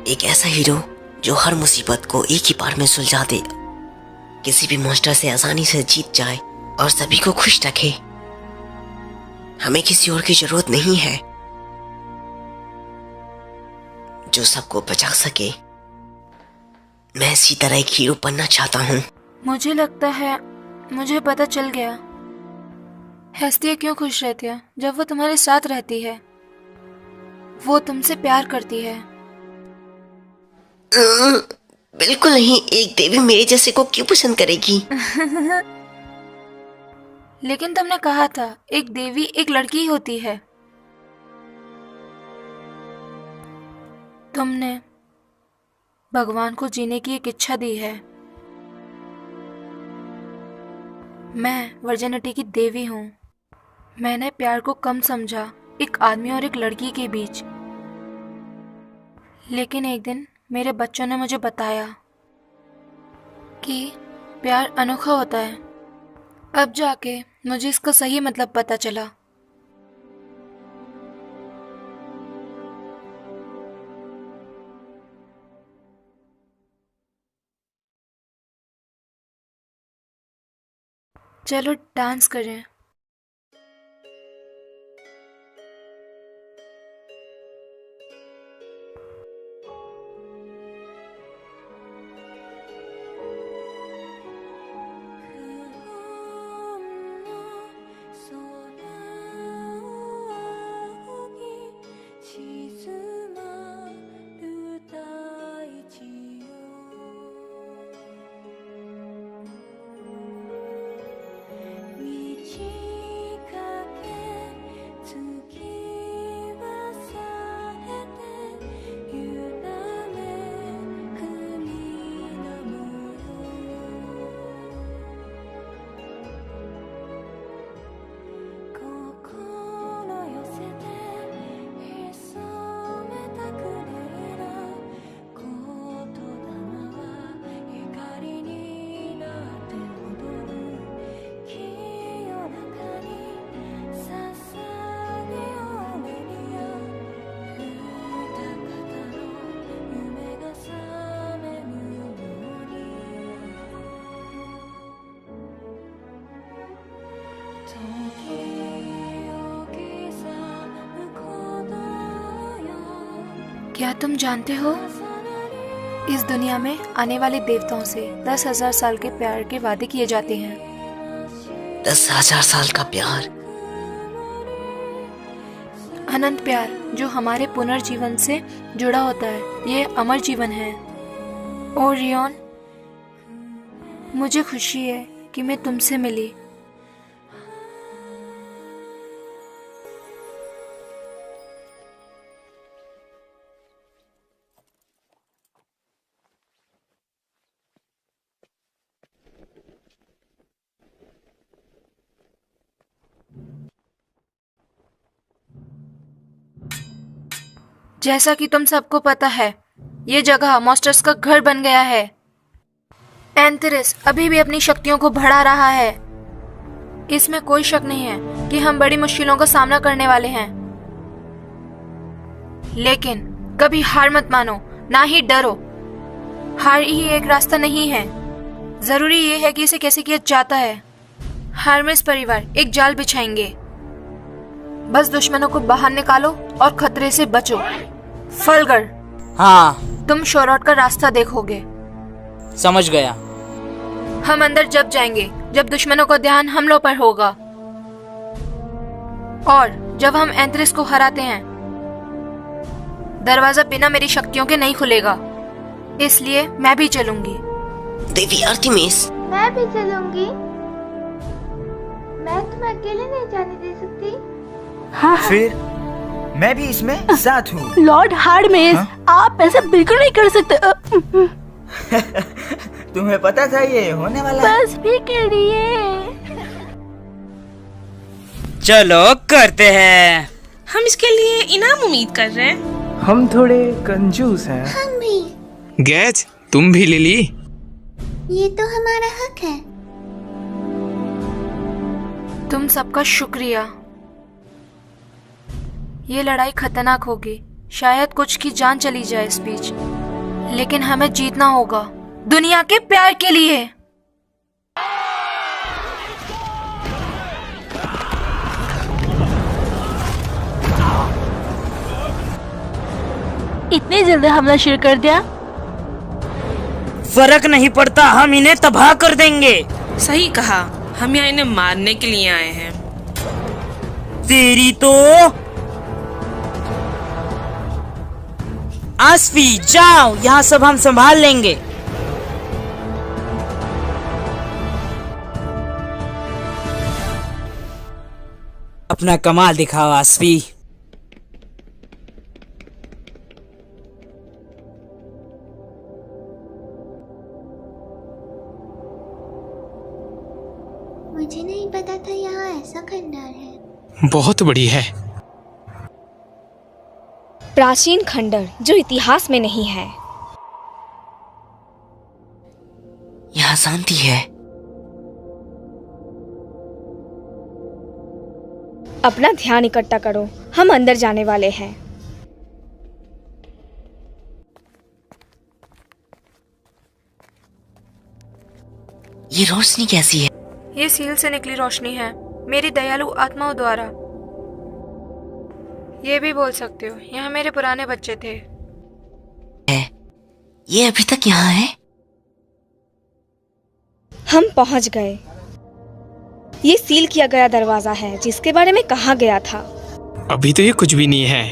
एक ऐसा हीरो जो हर मुसीबत को एक ही बार में सुलझा दे, किसी भी मॉन्स्टर से आसानी से जीत जाए और सभी को खुश रखे। हमें किसी और की जरूरत नहीं है, जो सबको बचा सके। मैं इसी तरह एक हीरो बनना चाहता हूँ। मुझे लगता है मुझे पता चल गया हेस्टिया क्यों खुश रहती है जब वो तुम्हारे साथ रहती है। वो तुमसे प्यार करती है। बिल्कुल नहीं, एक देवी मेरे जैसे को क्यों पसंद करेगी? लेकिन तुमने कहा था एक देवी एक लड़की होती है। तुमने भगवान को जीने की एक इच्छा दी है। मैं वर्जिनिटी की देवी हूँ। मैंने प्यार को कम समझा एक आदमी और एक लड़की के बीच, लेकिन एक दिन मेरे बच्चों ने मुझे बताया कि प्यार अनोखा होता है। अब जाके मुझे इसका सही मतलब पता चला। चलो डांस करें। क्या तुम जानते हो इस दुनिया में आने वाले देवताओं से 10,000 साल के प्यार के वादे किए जाते हैं। 10,000 साल का प्यार? अनंत प्यार जो हमारे पुनर्जीवन से जुड़ा होता है। ये अमर जीवन है। और रियोन, मुझे खुशी है कि मैं तुमसे मिली। जैसा कि तुम सबको पता है, ये जगह मॉन्स्टर्स का घर बन गया है। एंथेरिस अभी भी अपनी शक्तियों को बढ़ा रहा है। इसमें कोई शक नहीं है कि हम बड़ी मुश्किलों का सामना करने वाले हैं। लेकिन कभी हार मत मानो, ना ही डरो। हार ही एक रास्ता नहीं है। जरूरी ये है कि इसे कैसे किया जाता है। हार्मेस परिवार एक जाल बिछाएंगे। बस दुश्मनों को बाहर निकालो और खतरे से बचो। फलगर, हाँ, तुम शोरॉट का रास्ता देखोगे। समझ गया। हम अंदर जब जाएंगे जब दुश्मनों का ध्यान हमलों पर होगा, और जब हम एंथेरिस को हराते हैं दरवाजा बिना मेरी शक्तियों के नहीं खुलेगा। इसलिए मैं भी चलूंगी। देवी आर्टेमिस, मैं भी चलूंगी। मैं तुम्हें अकेले नहीं जाने दे सकती। हाँ, फिर मैं भी इसमें साथ हूँ। लॉर्ड हार्मेस, आप ऐसा बिल्कुल नहीं कर सकते। तुम्हें पता था ये होने वाला? बस भी करिए। चलो करते हैं। हम इसके लिए इनाम उम्मीद कर रहे हैं। हम थोड़े कंजूस हैं। हम भी। गैज, तुम भी ले ली? ये तो हमारा हक है। तुम सबका शुक्रिया। ये लड़ाई खतरनाक होगी, शायद कुछ की जान चली जाए इस बीच, लेकिन हमें जीतना होगा दुनिया के प्यार के लिए। इतनी जल्दी हमला शुरू कर दिया? फर्क नहीं पड़ता, हम इन्हें तबाह कर देंगे। सही कहा, हम यहाँ इन्हें मारने के लिए आए हैं। तेरी तो। आसफी जाओ, यहाँ सब हम संभाल लेंगे। अपना कमाल दिखाओ आसफी। मुझे नहीं पता था यहाँ ऐसा खंडर है। बहुत बड़ी है। प्राचीन खंडर जो इतिहास में नहीं है। यहाँ शांति है। अपना ध्यान इकट्ठा करो, हम अंदर जाने वाले हैं। ये रोशनी कैसी है? ये सील से निकली रोशनी है, मेरी दयालु आत्माओं द्वारा। ये भी बोल सकते हो, यहाँ मेरे पुराने बच्चे थे। ये अभी तक यहाँ है? हम पहुंच गए। ये सील किया गया दरवाजा है जिसके बारे में कहा गया था। अभी तो ये कुछ भी नहीं है।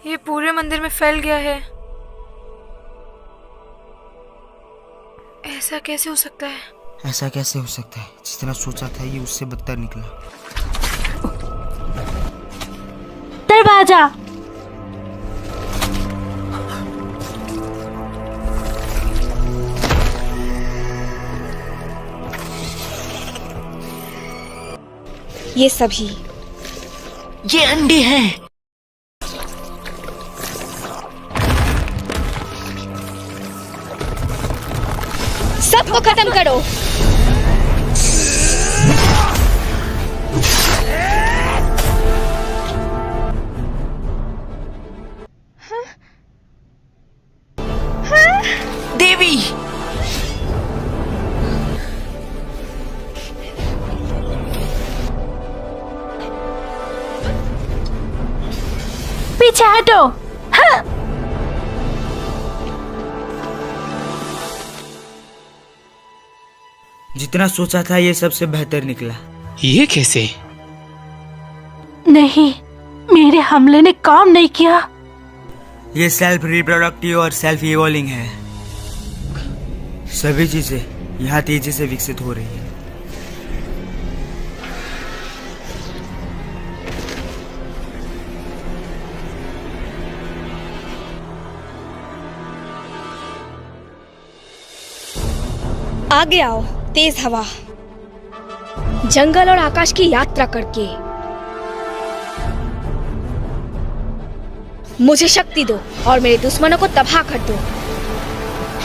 ये पूरे मंदिर में फैल गया है। ऐसा कैसे हो सकता है? ऐसा कैसे हो सकता है? जितना सोचा था ये उससे बदतर निकला। दरवाजा। ये सभी, ये अंडे हैं। सबको खत्म करो। देवी, पीछे हटो। हाँ। जितना सोचा था ये सबसे बेहतर निकला। ये कैसे? नहीं, मेरे हमले ने काम नहीं किया। ये सेल्फ रिप्रोडक्टिव और सेल्फ इवॉल्विंग है। सभी चीजें यहाँ तेजी से विकसित हो रही है। आगे आओ, तेज हवा, जंगल और आकाश की यात्रा करके मुझे शक्ति दो और मेरे दुश्मनों को तबाह कर दो।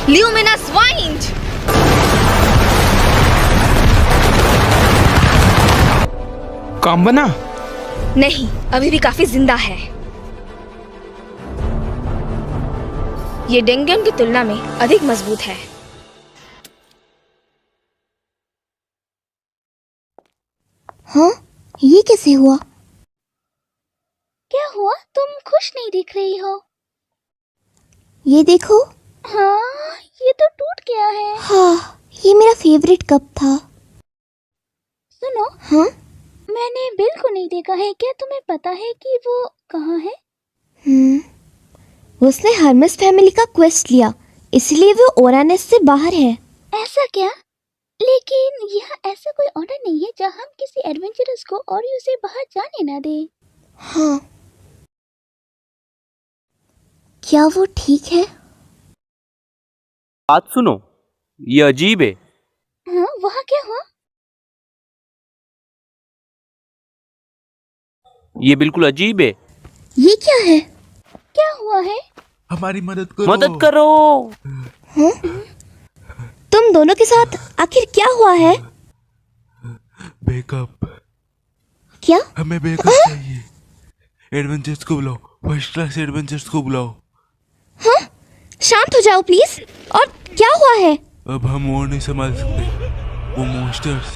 Luminous wind. काम बना? नहीं, अभी भी काफी जिंदा है। ये डेंगन की तुलना में अधिक मजबूत है। हाँ, ये कैसे हुआ? क्या हुआ? तुम खुश नहीं दिख रही हो। ये देखो। हाँ, ये तो टूट गया है। हाँ, ये मेरा फेवरेट कप था। सुनो। हाँ? मैंने बिल को नहीं देखा है, क्या तुम्हें पता है कि वो कहाँ है? उसने हर्मेस फैमिली का क्वेस्ट लिया, इसलिए वो ओरानस से बाहर है। ऐसा क्या? लेकिन यहाँ ऐसा कोई ऑर्डर नहीं है जहाँ हम किसी एडवेंचरस को और उसे बाहर जाने ना दे। हाँ, क्या वो ठीक है? बात सुनो, ये अजीब है। हाँ, वहाँ क्या हुआ? ये बिल्कुल अजीब है। ये क्या है? क्या हुआ है? हमारी मदद करो। मदद करो। हाँ? तुम दोनों के साथ आखिर क्या हुआ है? बैकअप। क्या? हमें बैकअप चाहिए। एडवेंचर्स को बुलाओ, फर्स्ट क्लास एडवेंचर्स को बुलाओ। हाँ? शांत हो जाओ प्लीज। और क्या हुआ है? अब हम और नहीं संभाल सकते। वो मॉन्स्टर्स।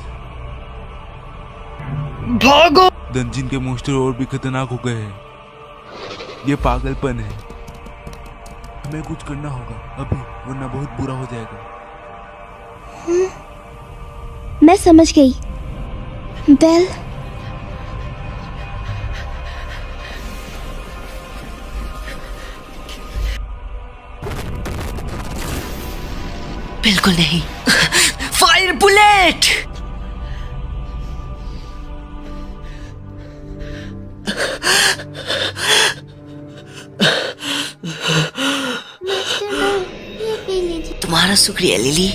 भागो! डंजिन के मॉन्स्टर और भी खतरनाक हो गए हैं। ये पागलपन है। हमें कुछ करना होगा अभी, वरना बहुत बुरा हो जाएगा। मैं समझ गई। बेल, बिल्कुल नहीं। Fire bullet! ये पी लीजिए। तुम्हारा शुक्रिया लिली।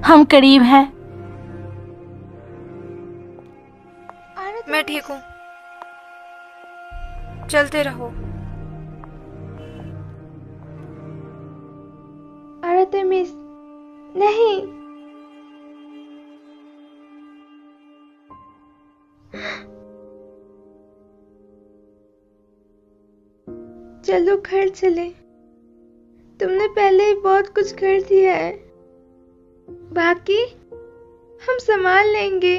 हम करीब हैं। मैं ठीक हूँ, चलते रहो। आर्टेमिस, नहीं। चलो घर चले। तुमने पहले ही बहुत कुछ कर दिया है, बाकी हम संभाल लेंगे।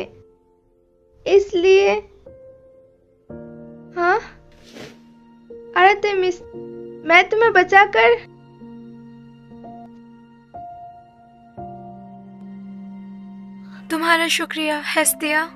इसलिए हाँ आर्टेमिस, मैं तुम्हें बचाकर तुम्हारा शुक्रिया हेस्तिया।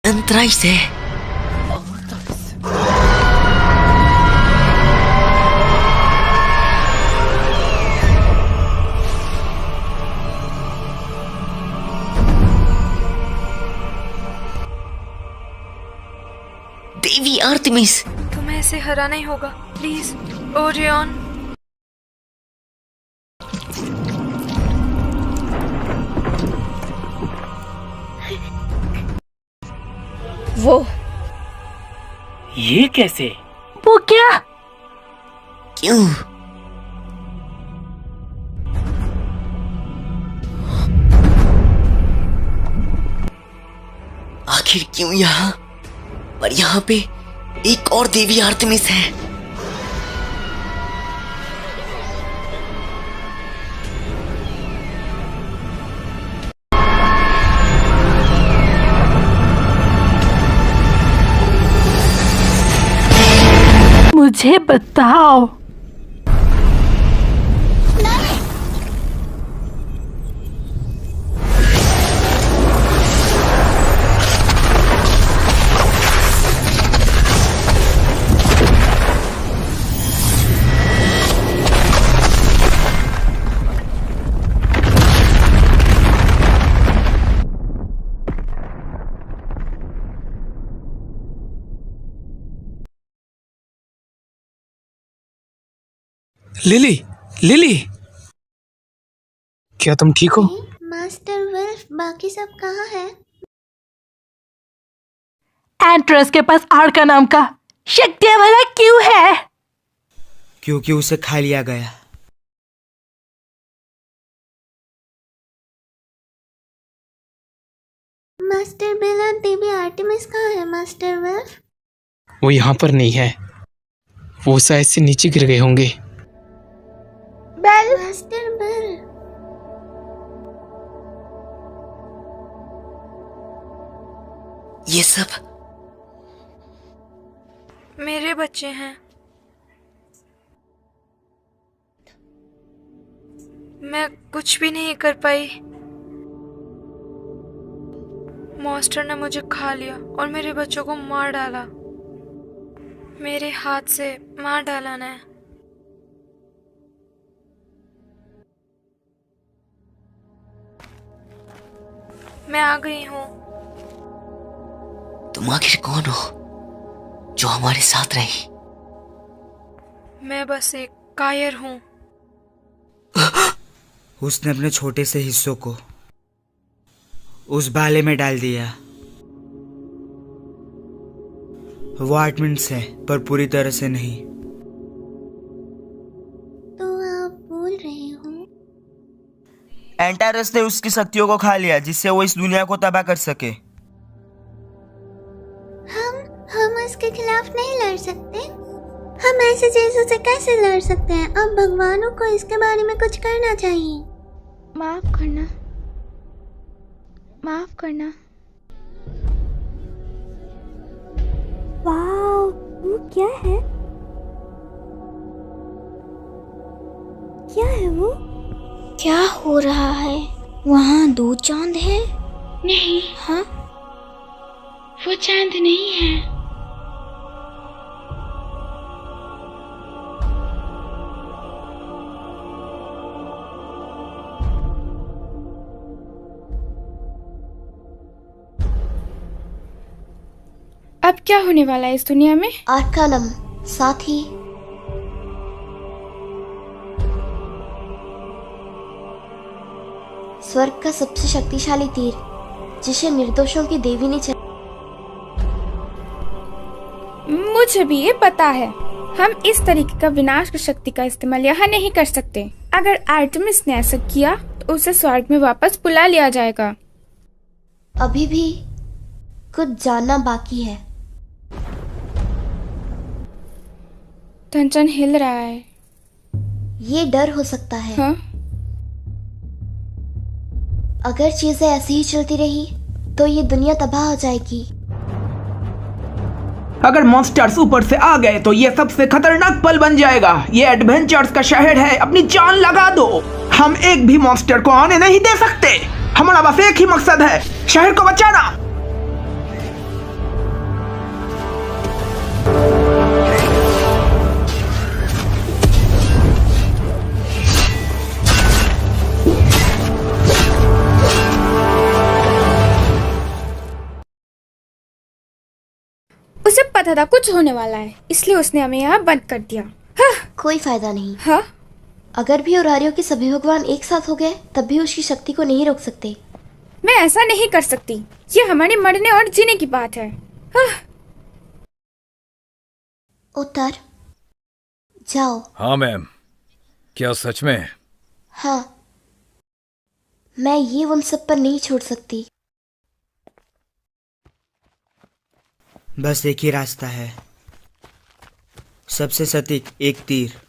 अंतराई से देवी आर्टेमिस, तुम्हें इसे हराना ही होगा। Please Orion. वो ये कैसे? वो क्या? क्यों? आखिर क्यों यहाँ? पर यहाँ पे एक और देवी आर्टेमिस है। मुझे बताओ। लिली, लिली, क्या तुम ठीक हो? मास्टर वुल्फ, बाकी सब कहाँ है? एंट्रस के पास आर्का नाम का शक्तियां वाला क्यों है? क्योंकि उसे खा लिया गया। मास्टर बेल और देवी आर्टेमिस कहाँ है मास्टर वुल्फ? वो यहाँ पर नहीं है। वो शायद से नीचे गिर गए होंगे। बेल, मास्टर बेल, ये सब मेरे बच्चे हैं। मैं कुछ भी नहीं कर पाई। मॉन्स्टर ने मुझे खा लिया और मेरे बच्चों को मार डाला। मेरे हाथ से मार डाला ने। मैं आ गई हूँ। तुम आखिर कौन हो जो हमारे साथ रही? मैं बस एक कायर हूँ। उसने अपने छोटे से हिस्सों को उस बाले में डाल दिया। वो 8 मिनट से पर पूरी तरह से नहीं। तो आप बोल रहे हो एंटारस ने उसकी शक्तियों को खा लिया जिससे वो इस दुनिया को तबाह कर सके। हम उसके खिलाफ नहीं लड़ सकते। हम ऐसे चीजों से कैसे लड़ सकते हैं? अब भगवानों को इसके बारे में कुछ करना चाहिए। माफ करना, माफ करना। वाह, वो क्या है? क्या है वो? क्या हो रहा है? वहाँ 2 चांद है? नहीं, हाँ, वो चांद नहीं है। अब क्या होने वाला है इस दुनिया में? आर्कानम, साथ ही स्वर्ग का सबसे शक्तिशाली तीर जिसे निर्दोषों की देवी ने मुझे भी ये पता है। हम इस तरीके का विनाश शक्ति का इस्तेमाल यहाँ नहीं कर सकते। अगर आर्टेमिस ने ऐसा किया तो उसे स्वर्ग में वापस बुला लिया जाएगा। अभी भी कुछ जानना बाकी है। टंचन हिल रहा है। ये डर हो सकता है। हाँ? अगर चीजें ऐसी ही चलती रही तो ये दुनिया तबाह हो जाएगी। अगर मॉन्स्टर्स ऊपर से आ गए तो ये सबसे खतरनाक पल बन जाएगा। ये एडवेंचर्स का शहर है, अपनी जान लगा दो। हम एक भी मॉन्स्टर को आने नहीं दे सकते। हमारा बस एक ही मकसद है, शहर को बचाना। उसे पता था कुछ होने वाला है, इसलिए उसने हमें यहाँ बंद कर दिया। हाँ? कोई फायदा नहीं। हाँ? अगर भी ओरारियो के सभी भगवान एक साथ हो गए तब भी उसकी शक्ति को नहीं रोक सकते। मैं ऐसा नहीं कर सकती। ये हमारे मरने और जीने की बात है। हाँ? उतर जाओ। हाँ मैम। क्या सच में? हाँ, मैं ये उन सब पर नहीं छोड़ सकती। बस एक ही रास्ता है, सबसे सटीक एक तीर।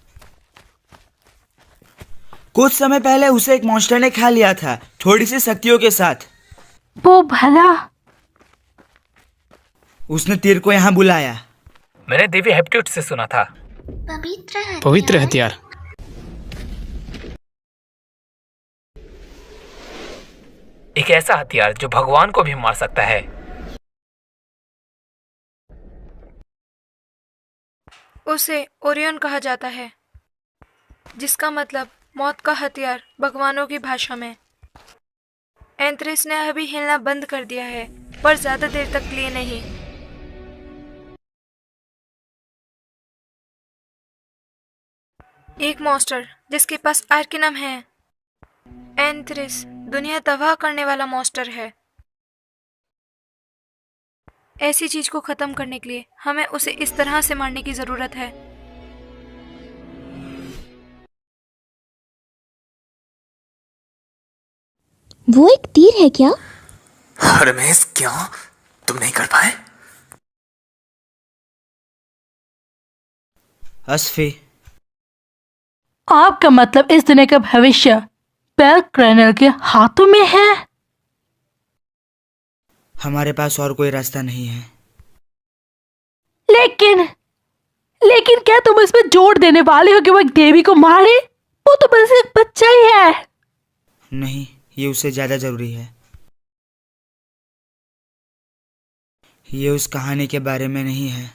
कुछ समय पहले उसे एक मॉन्स्टर ने खा लिया था, थोड़ी सी शक्तियों के साथ। वो भला उसने तीर को यहाँ बुलाया। मैंने देवी हेप्टिट्यूड से सुना था। पवित्र हथियार। एक ऐसा हथियार जो भगवान को भी मार सकता है। उसे ओरियन कहा जाता है, जिसका मतलब मौत का हथियार भगवानों की भाषा में। एंथ्रिस ने अभी हिलना बंद कर दिया है, पर ज्यादा देर तक लिए नहीं। एक मॉन्स्टर जिसके पास आर्केनम है। एंथ्रिस दुनिया तबाह करने वाला मॉन्स्टर है। ऐसी चीज को खत्म करने के लिए हमें उसे इस तरह से मारने की जरूरत है। वो एक तीर है क्या? रमेश, क्या तुम नहीं कर पाए? अस्फी, आपका मतलब इस दुनिया का भविष्य बेल क्रैनल के हाथों में है? हमारे पास और कोई रास्ता नहीं है। लेकिन क्या तुम इसमें जोर देने वाले हो कि वो एक देवी को मारे? वो तो बस एक बच्चा ही है। नहीं, ये उससे ज्यादा जरूरी है। ये उस कहानी के बारे में नहीं है।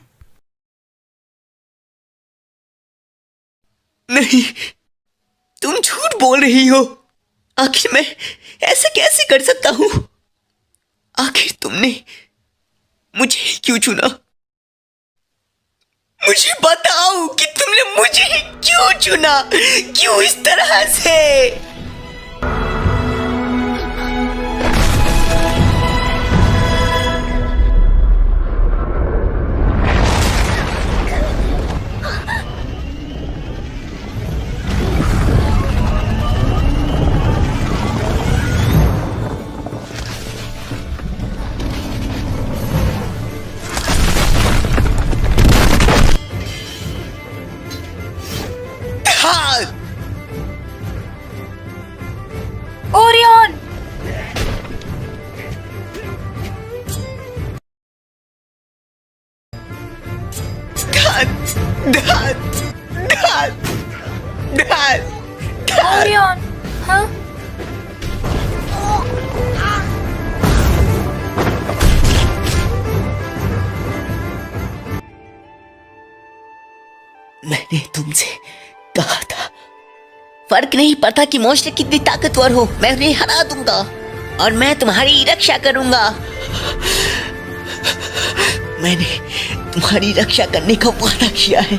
नहीं, तुम झूठ बोल रही हो। आखिर मैं ऐसा कैसे कर सकता हूँ? आखिर तुमने मुझे ही क्यों चुना? मुझे बताओ कि तुमने मुझे ही क्यों चुना? क्यों इस तरह से? ओरियन! ओरियन! हाँ? मैंने तुमसे कहा था, फर्क नहीं पड़ता कि मॉन्स्टर कितनी ताकतवर हो, मैं उन्हें हरा दूंगा और मैं तुम्हारी रक्षा करूंगा। मैंने तुम्हारी रक्षा करने का वादा किया है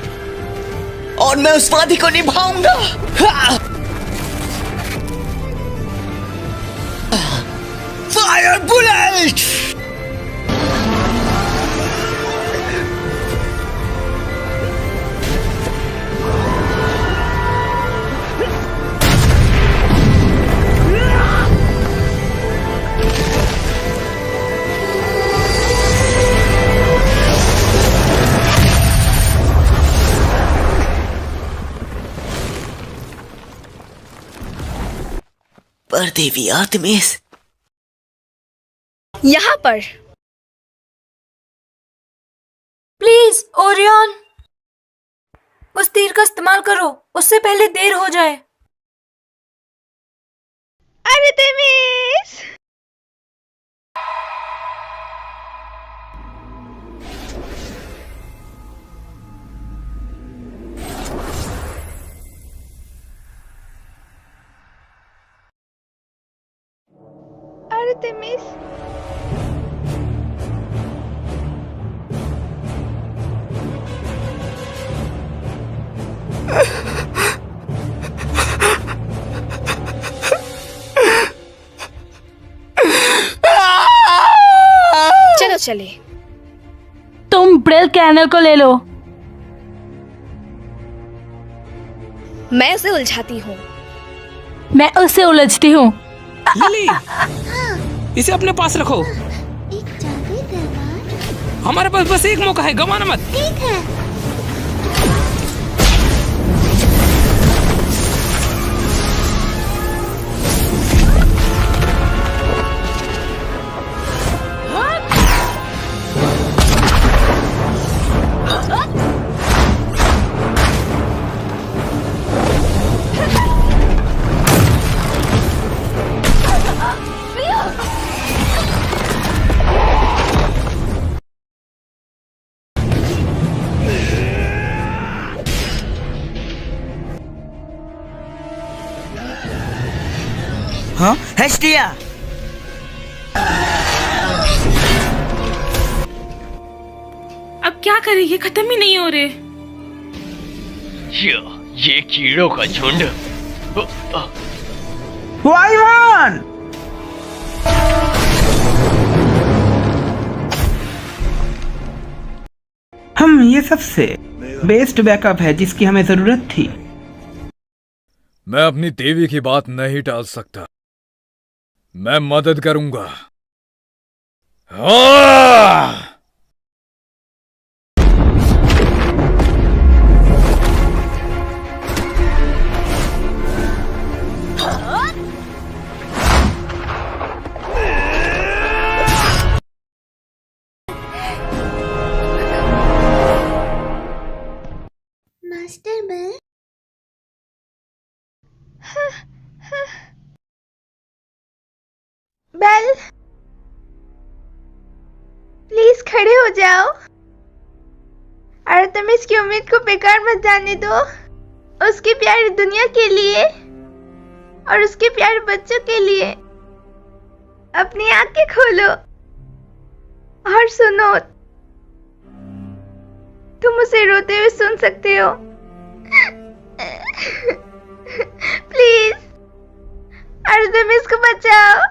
और मैं उस वादे को निभाऊंगा। Fire bullet! पर देवी आर्टेमिस, यहाँ पर प्लीज ओरियन, उस तीर का इस्तेमाल करो, उससे पहले देर हो जाए। आर्टेमिस! आर्टेमिस! चलो चले। तुम ब्रेल कैनल को ले लो। मैं उसे उलझाती हूँ। मैं उससे उलझती हूँ। लिली, इसे अपने पास रखो। एक जादुई तलवार। हमारे पास बस एक मौका है, गंवाना मत। ठीक है। हाँ, हेस्टिया! अब क्या करें, ये खत्म ही नहीं हो रहे। ये कीड़ों का झुंड। वाइवान! ये सबसे बेस्ट बैकअप है जिसकी हमें जरूरत थी। मैं अपनी देवी की बात नहीं टाल सकता। मैं मदद करूंगा। बेल, प्लीज खड़े हो जाओ। आर्टेमिस की उम्मीद को बेकार मत जाने दो। उसकी प्यारी दुनिया के लिए और उसके प्यारे बच्चों के लिए अपनी आंखें खोलो और सुनो। तुम उसे रोते हुए सुन सकते हो। प्लीज आर्टेमिस को बचाओ।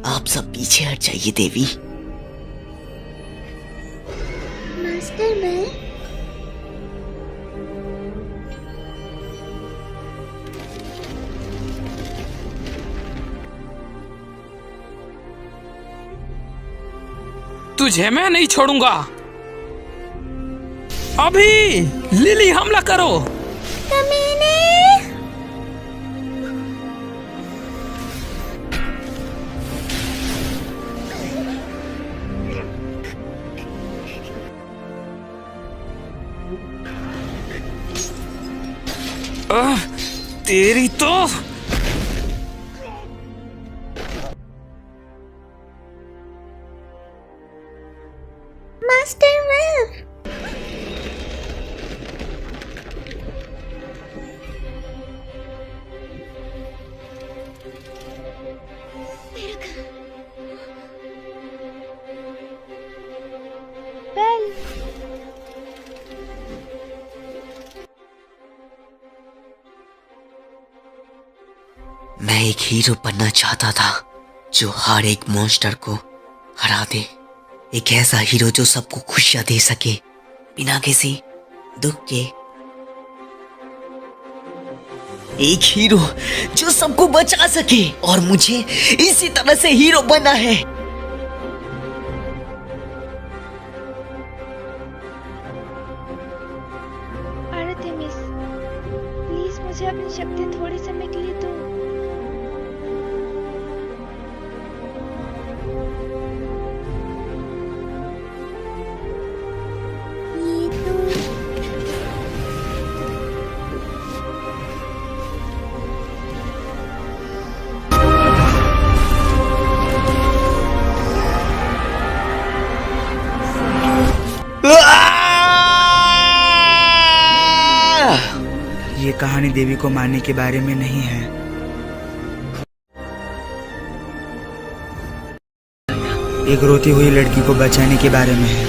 आप सब पीछे हट जाइए देवी। मास्टर बेल, तुझे मैं नहीं छोड़ूंगा। अभी लिली हमला करो। कमीने! तेरी तो मास्टर बेल, बेल, मैं एक हीरो बनना चाहता था जो हर एक मॉन्स्टर को हरा दे। एक ऐसा हीरो जो सबको खुशियां दे सके बिना किसी दुख के। एक हीरो जो सबको बचा सके, और मुझे इसी तरह से हीरो बनना है। आर्टेमिस, प्लीज मुझे अपनी शक्ति थोड़े समय के लिए दो। ये कहानी देवी को मारने के बारे में नहीं है। एक रोती हुई लड़की को बचाने के बारे में है।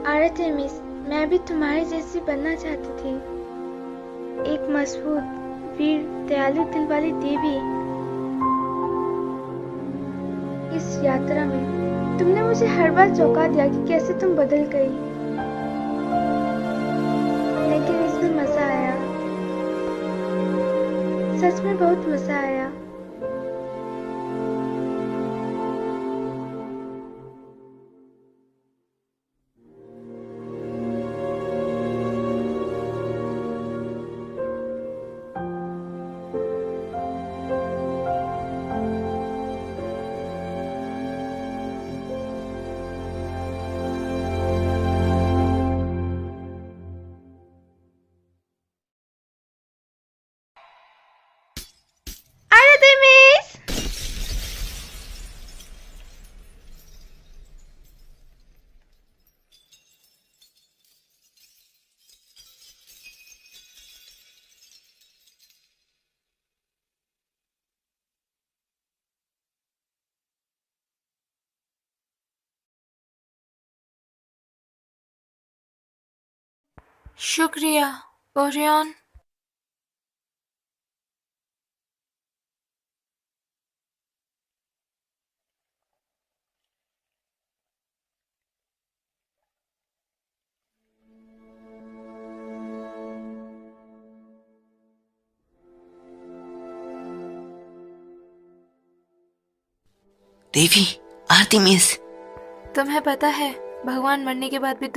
आर्टेमिस, मैं भी तुम्हारी जैसी बनना चाहती थी। एक मजबूत, वीर, दयालु दिल वाली देवी। इस यात्रा में तुमने मुझे हर बार चौंका दिया कि कैसे तुम बदल गई। लेकिन इसमें मजा आया, सच में बहुत मजा आया। शुक्रिया ओरियन। देवी, आर्तेमिस। तुम्हें पता है भगवान मरने के बाद भी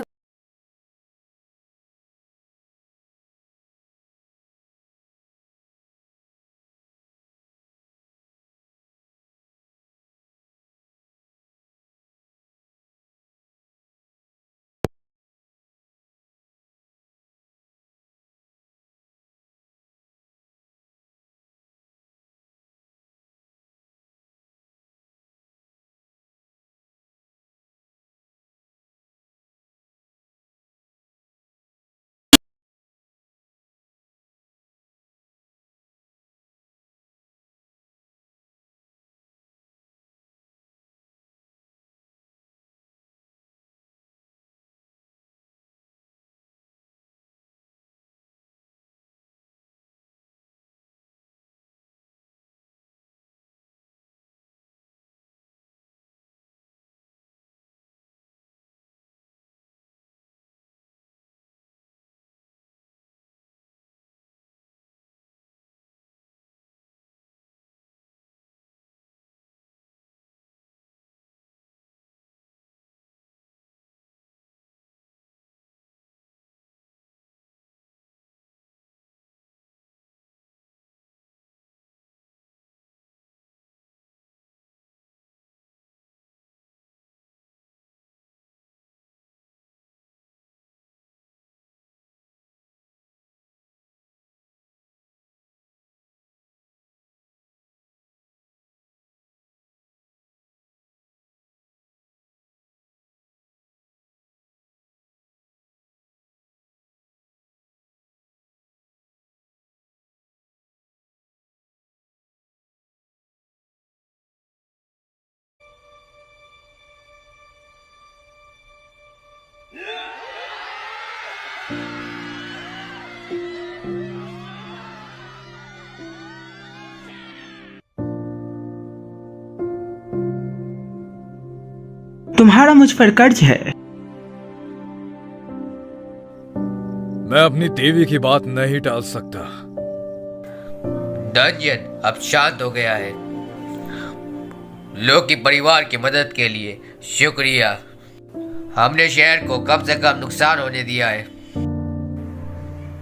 तुम्हारा मुझ पर कर्ज है। मैं अपनी देवी की बात नहीं टाल सकता। डंजन अब शांत हो गया है। लोग की परिवार की मदद के लिए शुक्रिया। हमने शहर को कम से कम नुकसान होने दिया है।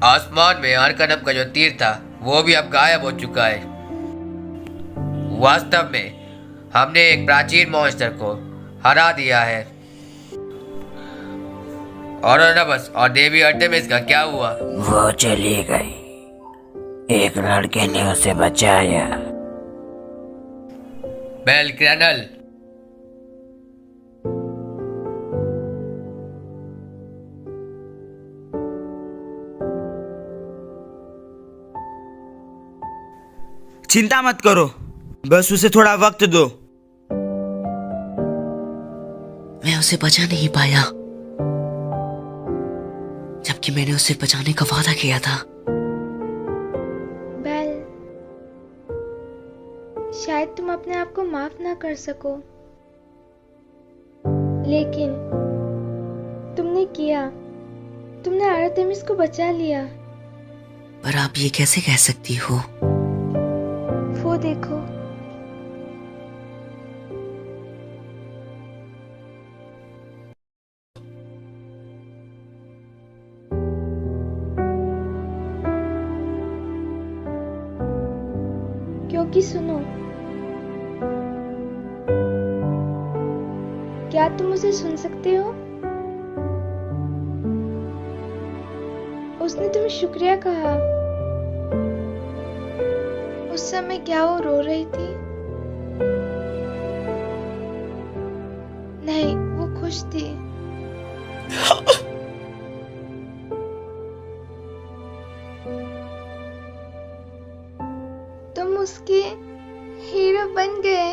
आसमान में अर्कनम का जो तीर था वो भी अब गायब हो चुका है। वास्तव में हमने एक प्राचीन मॉन्स्टर को हरा दिया है। और ओरेनबस और देवी आर्टेमिस का क्या हुआ? वो चली गई, एक लड़के ने उसे बचाया। बेल क्रैनल, चिंता मत करो, बस उसे थोड़ा वक्त दो। मैं उसे बचा नहीं पाया, जबकि मैंने उसे बचाने का वादा किया था। बेल, शायद तुम अपने आप को माफ ना कर सको, लेकिन तुमने किया। तुमने आर्टेमिस को बचा लिया। पर आप ये कैसे कह सकती हो? वो देखो, क्योंकि सुनो, क्या तुम उसे सुन सकते हो? उसने तुम्हें शुक्रिया कहा। उस समय क्या वो रो रही थी? नहीं, वो खुश थी। तुम उसके हीरो बन गए।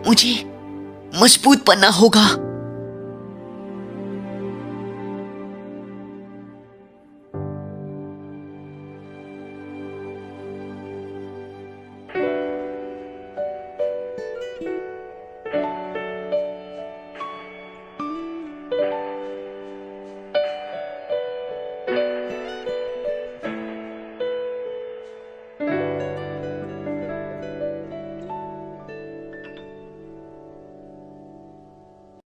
मुझे मजबूत बनना होगा।